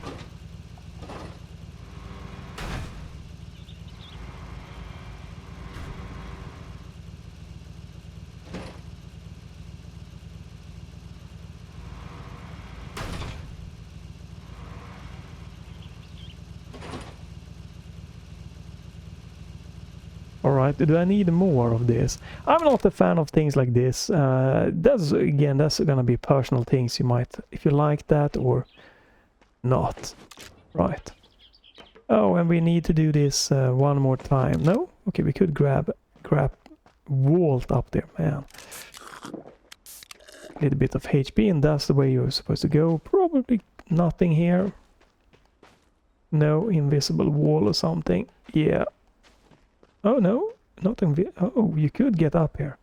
Alright, do I need more of this? I'm not a fan of things like this. That's gonna be personal things. You might, if you like that or not. Right. Oh, and we need to do this one more time. No? Okay, we could grab vault up there, man. A little bit of HP, and that's the way you're supposed to go. Probably nothing here. No invisible wall or something. Yeah. Oh no, not oh, you could get up here.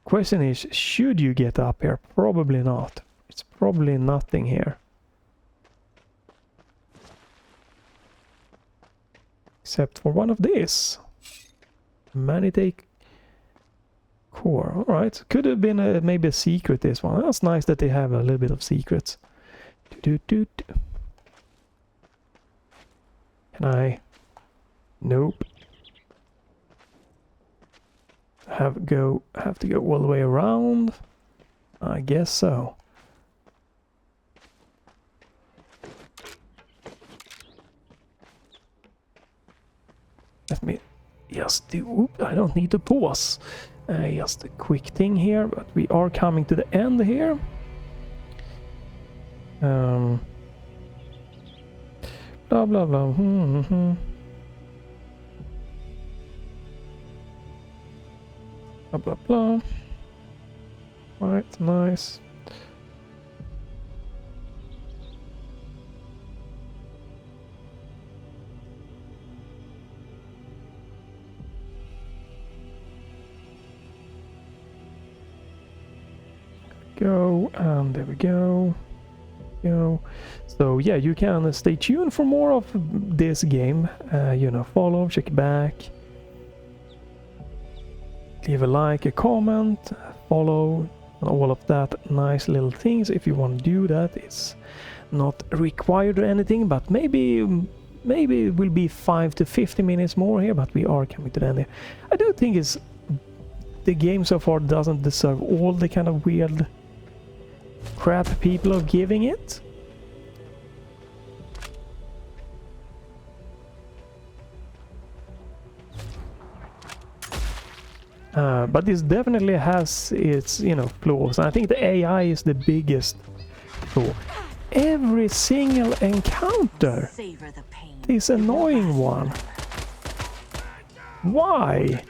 Question is, should you get up here? Probably not. It's probably nothing here. Except for one of these. Manitake core. Alright, could have been maybe a secret, this one. That's nice that they have a little bit of secrets. Can I... Nope. Have to go all the way around? I guess so. Let me just do... Oop, I don't need to pause. Just a quick thing here, but we are coming to the end here. Blah blah blah. Blah blah blah. Right, nice. Go, and there we go. So yeah, you can stay tuned for more of this game. You know, follow, check back. Leave a like, a comment, follow, and all of that nice little things. If you want to do that, it's not required or anything, but maybe it will be 5 to 50 minutes more here, but we are coming to the end here. I do think the game so far doesn't deserve all the kind of weird crap people are giving it. But this definitely has its, you know, flaws. And I think the AI is the biggest flaw. Every single encounter, this annoying one. Why?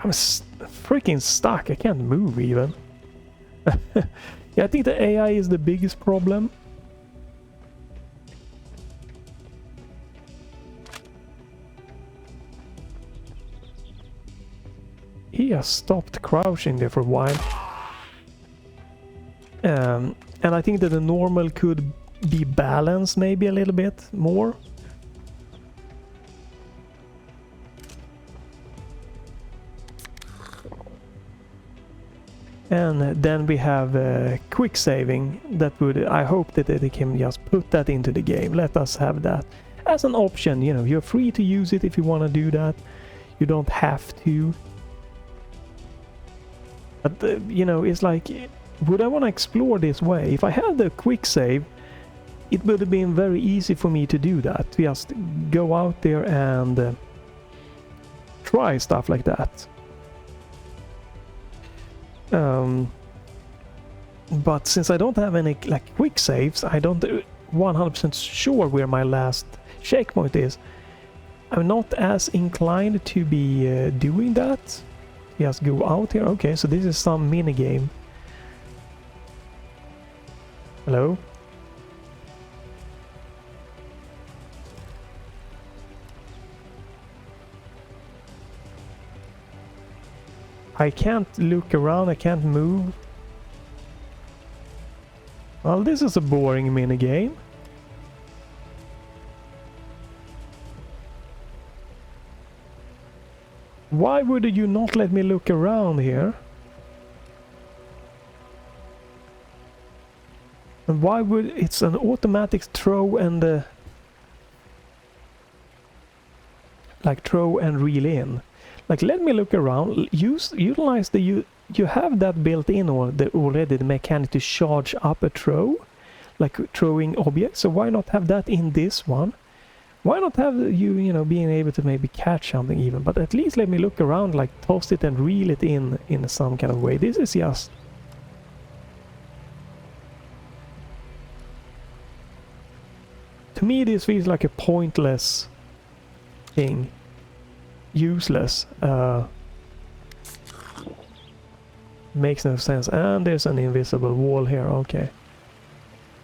I'm freaking stuck. I can't move even. Yeah, I think the AI is the biggest problem. He has stopped crouching there for a while. And I think that the normal could be balanced maybe a little bit more. And then we have quick saving. That would, I hope that they can just put that into the game. Let us have that as an option. You know, you're free to use it if you want to do that. You don't have to. But, you know, it's like, would I want to explore this way? If I had the quick save, it would have been very easy for me to do that. Just go out there and try stuff like that. But since I don't have any like quick saves, I don't 100% sure where my last checkpoint is. I'm not as inclined to be doing that. Just go out here. Okay, so this is some mini game. Hello? I can't look around, I can't move. Well, this is a boring mini game. Why would you not let me look around here? And why would... It's an automatic throw and... like throw and reel in. Like, let me look around. Utilize the... You have that built in already, the mechanic to charge up a throw. Like throwing objects. So why not have that in this one? Why not have you know, being able to maybe catch something even? But at least let me look around, like toss it and reel it in some kind of way. This is just... To me this feels like a pointless thing. Useless. Makes no sense. And there's an invisible wall here, okay.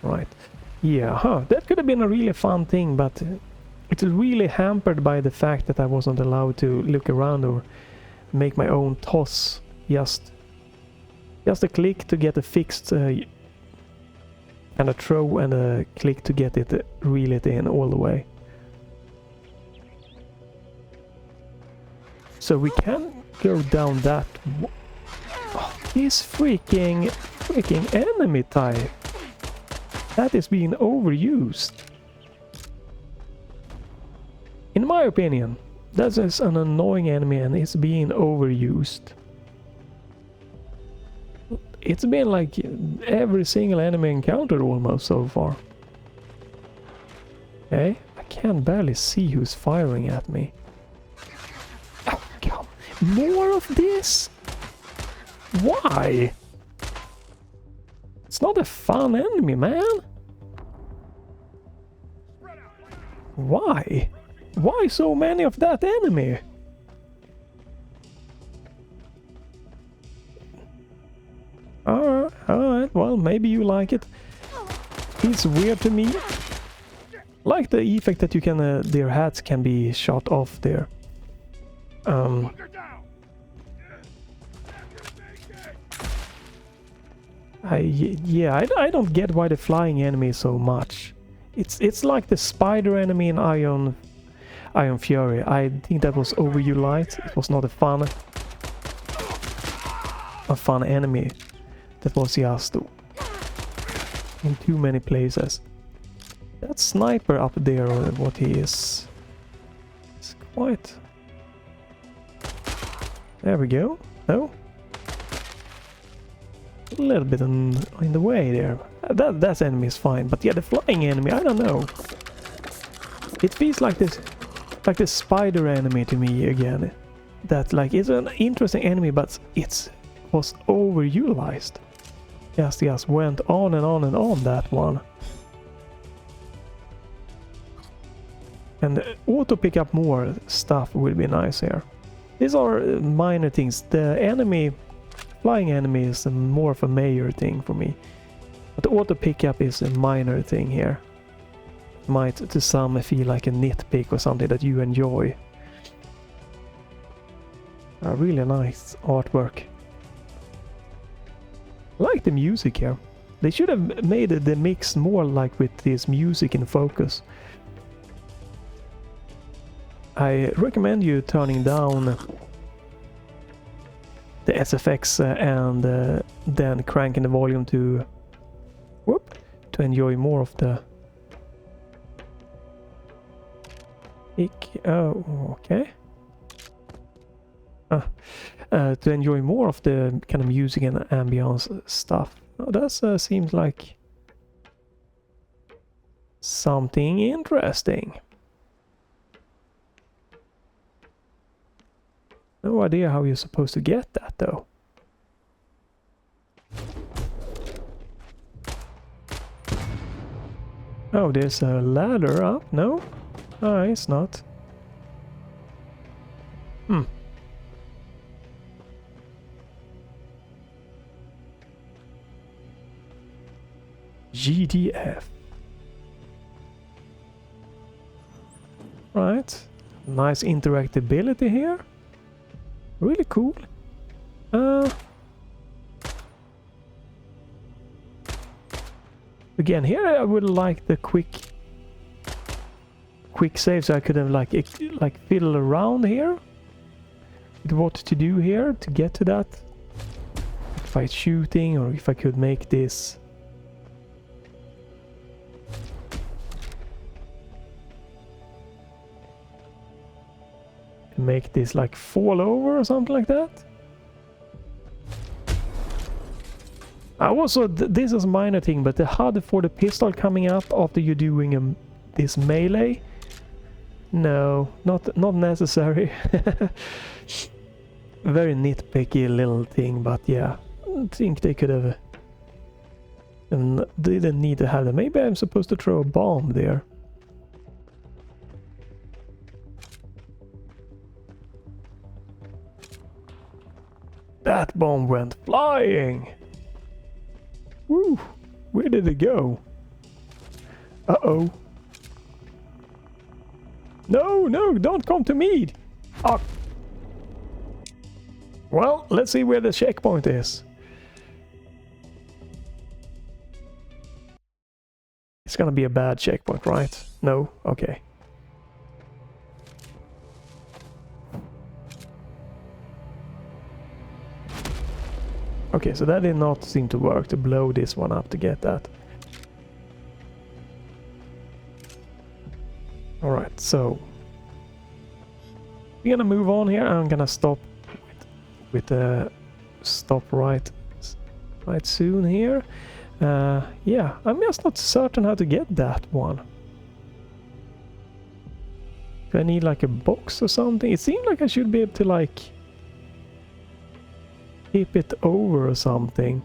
Right. Yeah, that could have been a really fun thing, but it is really hampered by the fact that I wasn't allowed to look around or make my own toss. Just a click to get a fixed and a throw and a click to get it, reel it in all the way. So we can go down that. This freaking enemy type. That is being overused. In my opinion, that is an annoying enemy and it's being overused. It's been like every single enemy encountered almost so far. Okay, I can barely see who's firing at me. Oh, God. More of this? Why? It's not a fun enemy, man. Why? Why so many of that enemy? Alright, well, maybe you like it. It's weird to me. Like the effect that you can, their hats can be shot off there. I don't get why the flying enemy is so much. It's like the spider enemy in Iron Fury. I think that was overutilized. It was not a fun enemy. That was just in too many places. That sniper up there, or what he is, it's quite... There we go. No? A little bit in the way there. That enemy is fine, but yeah, the flying enemy, I don't know. It feels like this spider enemy to me again. That like it's an interesting enemy, but it was overutilized. Just went on and on and on, that one. And auto pick up more stuff would be nice here. These are minor things. The enemy, flying enemy, is more of a major thing for me. But the auto pickup is a minor thing here. Might to some feel like a nitpick or something that you enjoy. A really nice artwork. I like the music here. They should have made the mix more like with this music in focus. I recommend you turning down the SFX and then cranking the volume to enjoy more of the... Oh, okay. To enjoy more of the kind of music and ambience stuff. Oh, that seems like something interesting. No idea how you're supposed to get that though. Oh, there's a ladder up? No? Oh, it's not. GDF. Right. Nice interactability here. Really cool. Again, here I would like the quick save, so I could have like fiddle around here. with what to do here to get to that. If I shooting, or if I could make this. Make this like fall over or something like that. Also, this is a minor thing, but the HUD for the pistol coming up after you're doing this melee. No, not necessary. Very nitpicky little thing, but yeah, I think they could have. And they didn't need to have that. Maybe I'm supposed to throw a bomb there. That bomb went flying! Woo! Where did it go? Uh-oh. No, don't come to me! Ah. Well, let's see where the checkpoint is. It's gonna be a bad checkpoint, right? No? Okay. Okay, so that did not seem to work to blow this one up to get that. Alright, so we're gonna move on here. I'm gonna stop with the stop right soon here. Yeah, I'm just not certain how to get that one. Do I need like a box or something? It seemed like I should be able to like tip it over or something.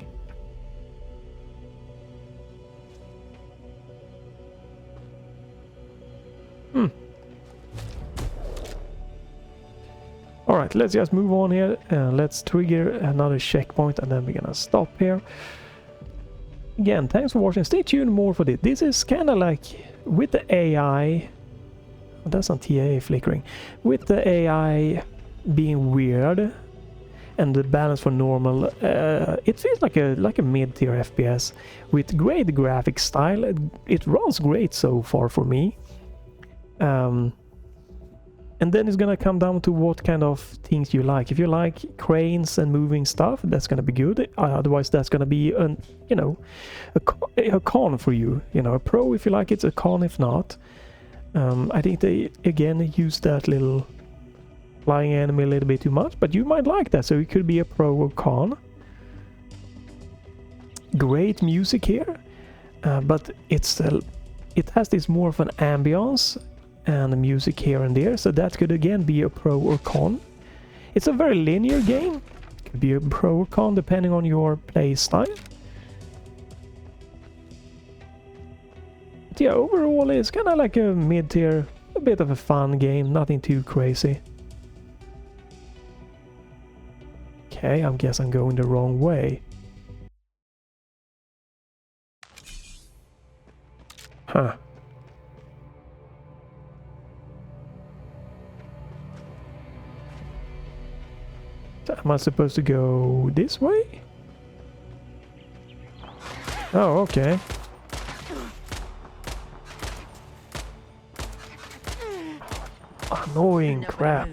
Alright, let's just move on here and let's trigger another checkpoint and then we're gonna stop here. Again, thanks for watching. Stay tuned more for this. This is kind of like with the AI. Oh, that's on TA flickering. With the AI being weird and the balance for normal, it feels like a mid-tier FPS with great graphic style. It runs great so far for me. And then it's gonna come down to what kind of things you like. If you like cranes and moving stuff, that's gonna be good. Otherwise, that's gonna be a con for you. You know, a pro if you like it, a con if not. I think they again use that little flying enemy a little bit too much, but you might like that, so it could be a pro or con. Great music here, but it has this more of an ambience and the music here and there, so that could again be a pro or con. It's a very linear game. It could be a pro or con depending on your play style. But yeah, overall it's kind of like a mid-tier, a bit of a fun game, nothing too crazy. Okay, I guess I'm going the wrong way. Huh. Am I supposed to go this way? Oh, okay. Annoying crap.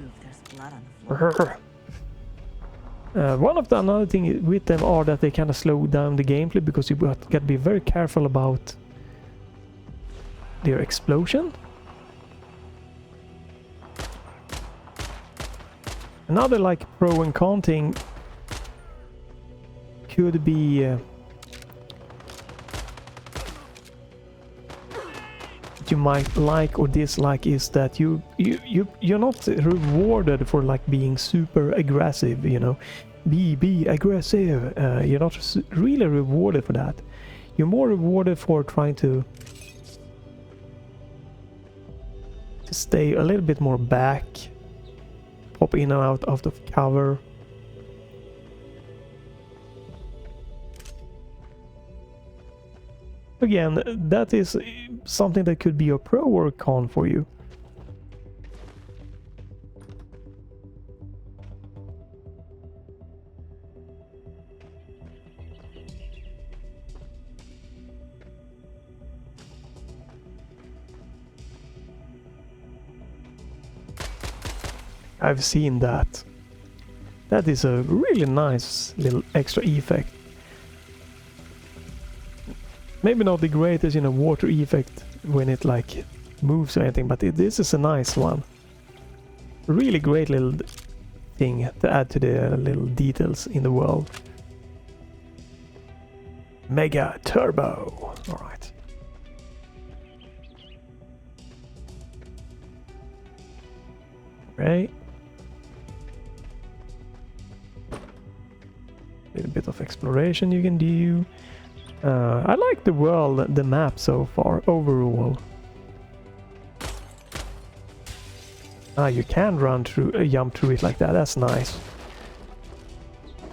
One of the another thing with them are that they kind of slow down the gameplay because you got to be very careful about their explosion. Another like pro and con thing could be you might like or dislike is that you're not rewarded for like being super aggressive, you know. Be aggressive. You're not really rewarded for that. You're more rewarded for trying to stay a little bit more back, pop in and out of the cover. Again, that is something that could be a pro or a con for you. I've seen that. That is a really nice little extra effect. Maybe not the greatest, you know, water effect when it like moves or anything, but this is a nice one. Really great little thing to add to the little details in the world. Mega Turbo. All right. Right. A little bit of exploration you can do. I like the world, the map so far, overall. Ah, you can run through, jump through it like that, that's nice.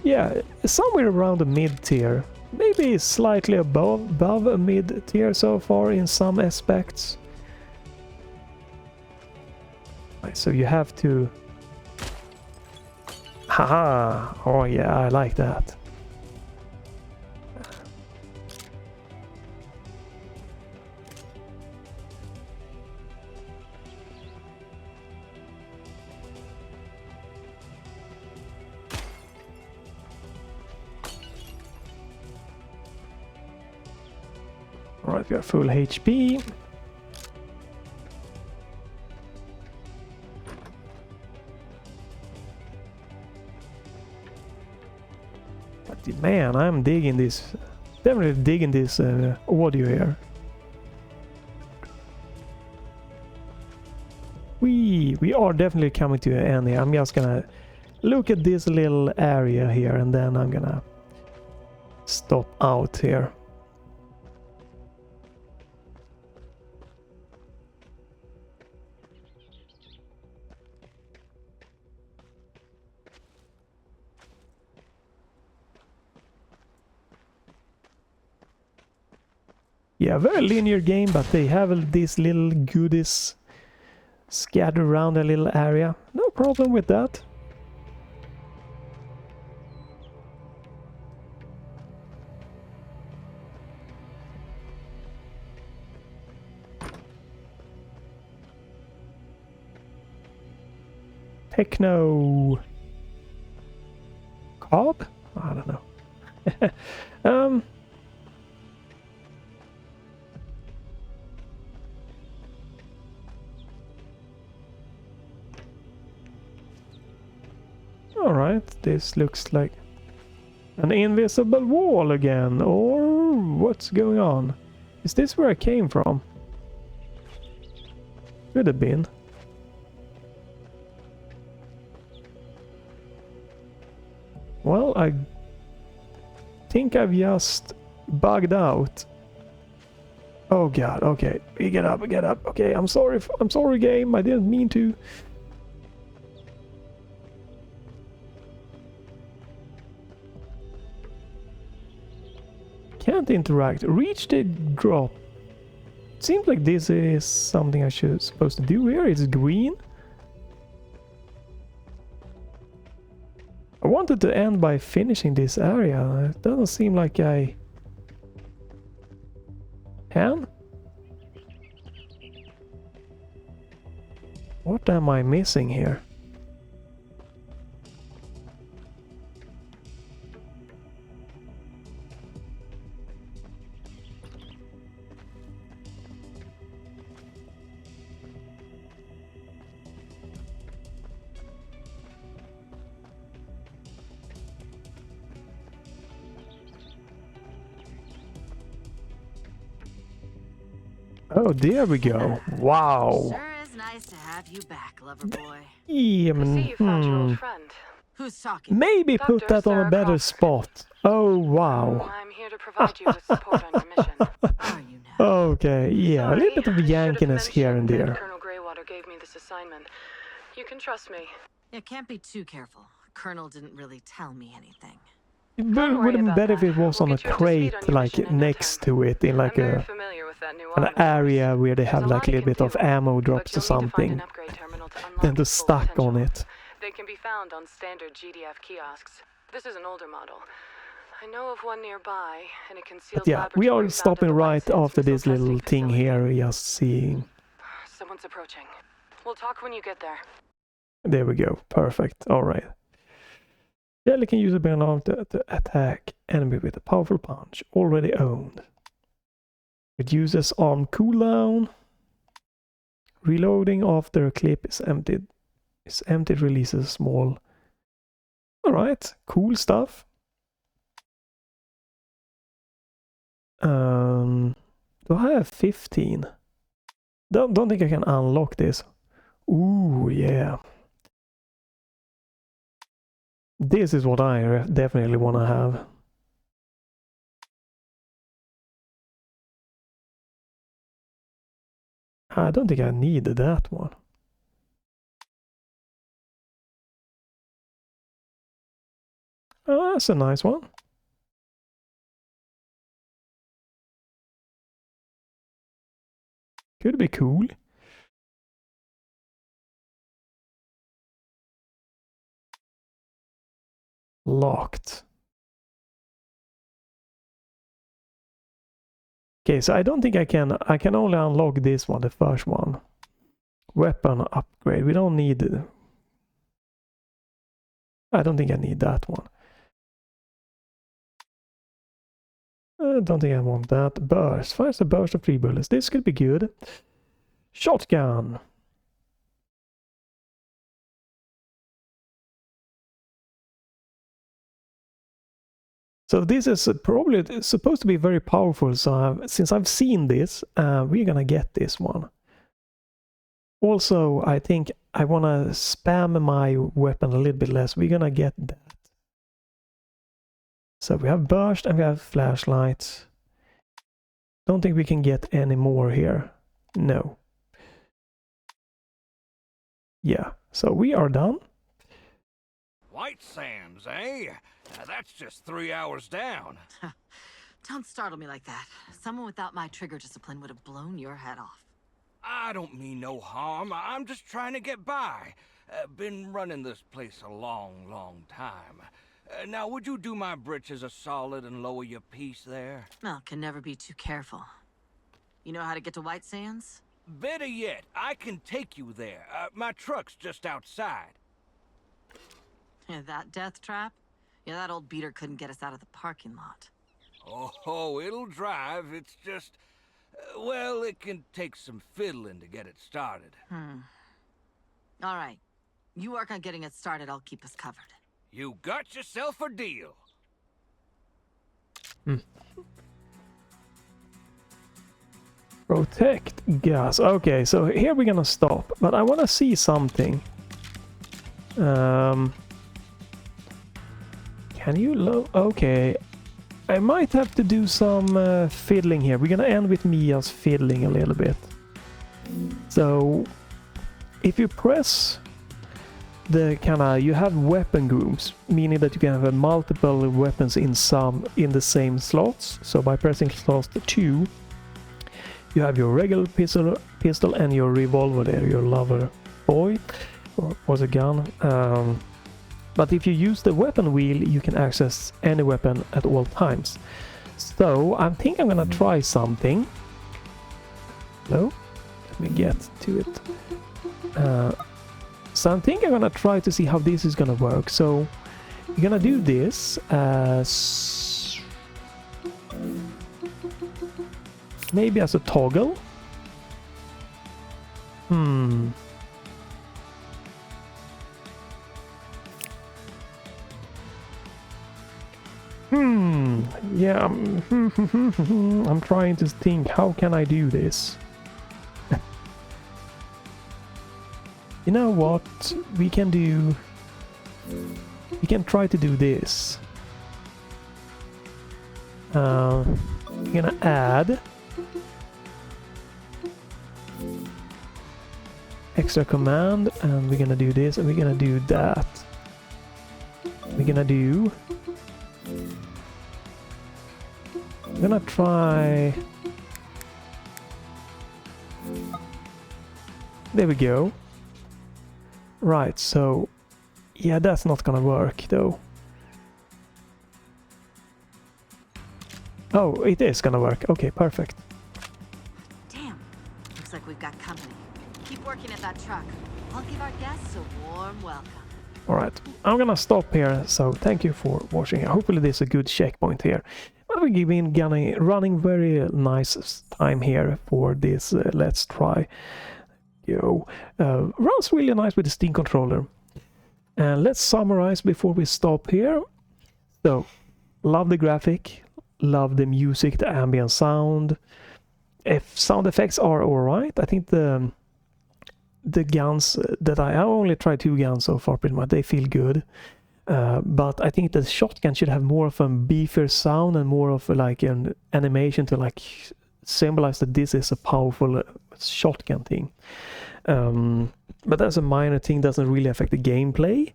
Yeah, somewhere around the mid-tier. Maybe slightly above a mid-tier so far in some aspects. Right, so you have to... Haha! Oh yeah, I like that. Alright, we are full HP. But man, I'm digging this. Definitely digging this audio here. We are definitely coming to an end here. I'm just gonna look at this little area here and then I'm gonna stop out here. Yeah, very linear game, but they have these little goodies scattered around a little area. No problem with that. Techno... Cob? I don't know. Alright, this looks like an invisible wall again, or what's going on? Is this where I came from? Could have been. Well, I think I've just bugged out. Oh god, okay. Get up, get up. Okay, I'm sorry game, I didn't mean to. Can't interact. Reach the drop. Seems like this is something I should supposed to do here. It's green. I wanted to end by finishing this area. It doesn't seem like I can. What am I missing here? Oh, there we go. Wow. Sure is nice to have you back, lover boy. Yeah, See, you found your old friend. Who's talking? maybe put Dr. that on a Sarah better Crawford. spot. Oh, wow. I'm here to provide you with support on your mission. Are you now? Okay, yeah, a little bit of Sorry, I should have yankiness here and mentioned that there. Colonel Greywater gave me this assignment. You can trust me. You can't be too careful. Colonel didn't really tell me anything. It Don't worry would have been about better if that. it was We'll on a get you up to speed crate, on your like mission in no next time. to it, in like I'm very a familiar with that new an auto of yours. area where they There's have a like lot a you little can bit of do, ammo but drops or you'll need to find something, an upgrade terminal to unlock than to its full stack on potential. it. They can be found on standard GDF kiosks. This is an older model. I know of one nearby, and it conceals But yeah, we are stopping right after this little thing here, just seeing. Someone's approaching. We'll talk when you get there. There we go, perfect, alright. Jelly can use a big arm to attack enemy with a powerful punch. Already owned. Reduces arm cooldown. Reloading after a clip is emptied. Releases a small. Alright, cool stuff. Do I have 15? Don't think I can unlock this. Ooh, yeah. This is what I definitely want to have. I don't think I needed that one. Oh, that's a nice one. Could be cool. Locked. Okay, so I don't think I can only unlock this one, the first one. Weapon upgrade. We don't need it. I don't think I need that one. I don't think I want that. Burst. Fires a burst of 3 bullets. This could be good. Shotgun. So this is probably supposed to be very powerful, so since I've seen this, we're gonna get this one. Also, I think I wanna spam my weapon a little bit less. We're gonna get that. So we have burst and we have flashlight. Don't think we can get any more here. No. Yeah, so we are done. White Sands, eh? That's just 3 hours down. Don't startle me like that. Someone without my trigger discipline would have blown your head off. I don't mean no harm. I'm just trying to get by. Been running this place a long, long time. Now, would you do my britches a solid and lower your piece there? Well, can never be too careful. You know how to get to White Sands? Better yet, I can take you there. My truck's just outside. Yeah, that death trap? Yeah, that old beater couldn't get us out of the parking lot. Oh, it'll drive. It's just... well, it can take some fiddling to get it started. All right. You work on getting it started, I'll keep us covered. You got yourself a deal. Protect gas. Okay, so here we're gonna stop, but I wanna see something. Can you okay. I might have to do some fiddling here. We're gonna end with Mia's fiddling a little bit. So, if you press the you have weapon groups, meaning that you can have multiple weapons in the same slots. So by pressing slot 2, you have your regular pistol and your revolver there, your lover boy, or was a gun. But if you use the weapon wheel, you can access any weapon at all times. So I think I'm gonna try something. Hello? Let me get to it. So I think I'm gonna try to see how this is gonna work. So you're gonna do this as maybe as a toggle. Yeah, I'm trying to think, how can I do this? You know what? We can try to do this. We're gonna add extra command, and we're gonna do this, and we're gonna do that. We're gonna do... I'm gonna try... There we go. Right, so... Yeah, that's not gonna work, though. Oh, it is gonna work. Okay, perfect. Damn. Looks like we've got company. Keep working at that truck. I'll give our guests a warm welcome. Alright, I'm gonna stop here, so thank you for watching. Hopefully this is a good checkpoint here. But we've been running very nice time here for this Let's Try. Runs really nice with the Steam controller. And let's summarize before we stop here. So, love the graphic, love the music, the ambient sound. If sound effects are alright, I think the guns that I only tried 2 guns so far pretty much, they feel good. But I think the shotgun should have more of a beefier sound and more of like an animation to like symbolize that this is a powerful shotgun thing. But that's a minor thing, doesn't really affect the gameplay.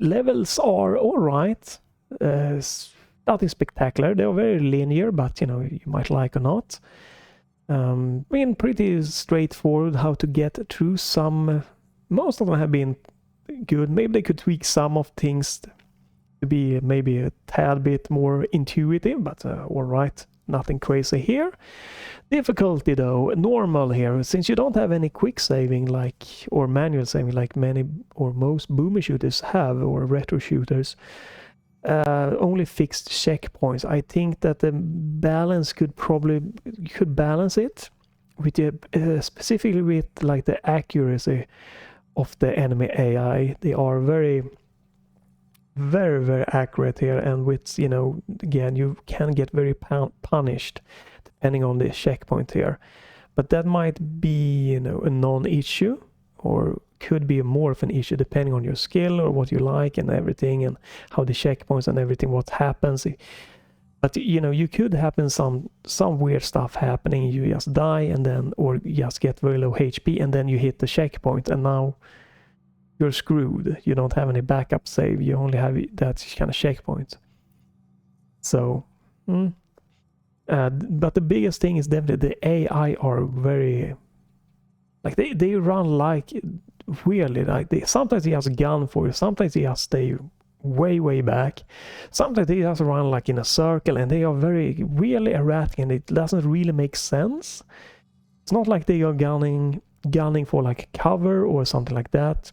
Levels are alright, nothing spectacular. They're very linear, but you know, you might like or not. Been pretty straightforward how to get through some. Most of them have been good. Maybe they could tweak some of things to be maybe a tad bit more intuitive, but alright, nothing crazy here. Difficulty though, normal here, since you don't have any quick saving like or manual saving like many or most boomer shooters have, or retro shooters. Only fixed checkpoints. I think that the balance could balance it with specifically with like the accuracy of the enemy AI. They are very accurate here, and with, you know, again, you can get very punished depending on the checkpoint here. But that might be, you know, a non-issue, or could be more of an issue depending on your skill or what you like and everything, and how the checkpoints and everything, what happens. But you know, you could happen some weird stuff happening. You just die and then, or just get very low HP and then you hit the checkpoint and now you're screwed. You don't have any backup save. You only have that kind of checkpoint. So but the biggest thing is definitely the AI are very, like they run like weirdly, like sometimes he has a gun for you, sometimes he has stay way back, sometimes they just run like in a circle, and they are very weirdly erratic, and it doesn't really make sense. It's not like they are gunning for like cover or something like that.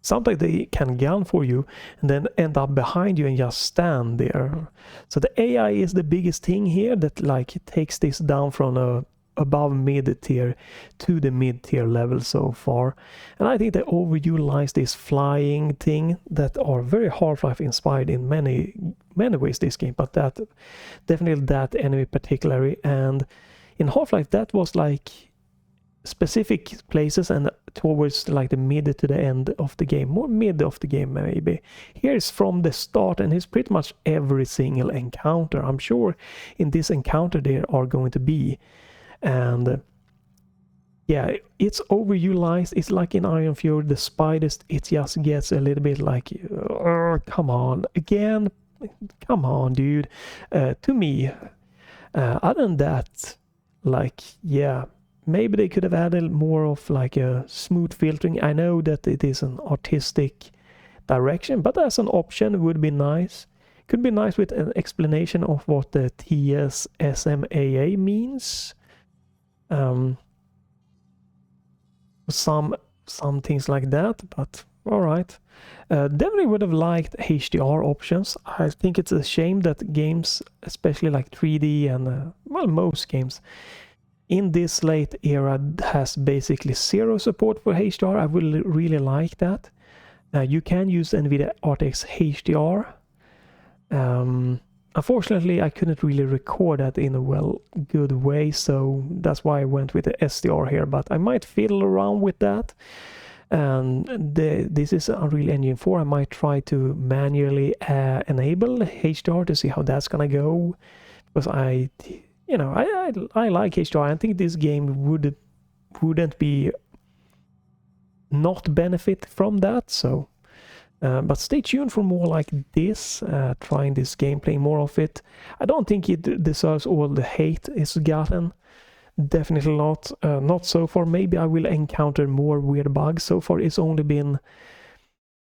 Sometimes they can gun for you and then end up behind you and just stand there. So the AI is the biggest thing here that like takes this down from a above mid-tier to the mid-tier level so far. And I think they overutilize this flying thing that are very Half-Life inspired in many ways this game, but that definitely that enemy particularly. And in Half-Life that was like specific places and towards like the mid to the end of the game, more mid of the game maybe. Here is from the start, and it's pretty much every single encounter. I'm sure in this encounter there are going to be. And yeah, it's overutilized. It's like in Iron Fury, the spiders, it just gets a little bit like, come on, again, come on, dude. To me, other than that, like, yeah, maybe they could have added more of like a smooth filtering. I know that it is an artistic direction, but as an option, it would be nice. Could be nice with an explanation of what the TSSMAA means. Some things like that, but all right. Definitely would have liked HDR options. I think it's a shame that games, especially like 3D and well, most games in this late era has basically zero support for HDR. I would really like that. You can use Nvidia RTX HDR. Unfortunately, I couldn't really record that in a good way, so that's why I went with the SDR here, but I might fiddle around with that. And this is Unreal Engine 4. I might try to manually enable HDR to see how that's gonna go, because I like HDR. I think this game wouldn't be not benefit from that, so but stay tuned for more like this, trying this gameplay, more of it. I don't think it deserves all the hate it's gotten. Definitely not. Not so far. Maybe I will encounter more weird bugs. So far it's only been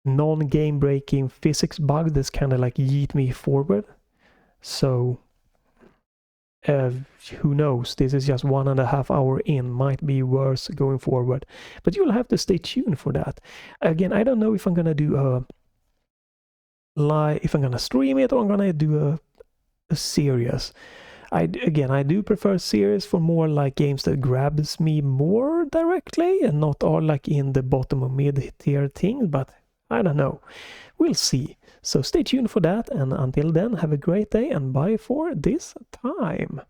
non-game breaking physics bugs that's kind of like yeet me forward. So who knows, this is just 1.5 hours in, might be worse going forward, but you'll have to stay tuned for that. Again, I don't know if I'm gonna do a live, if I'm gonna stream it, or I'm gonna do a series. I do prefer series for more like games that grabs me more directly and not all like in the bottom or mid tier thing, but I don't know, we'll see. So stay tuned for that, and until then, have a great day and bye for this time.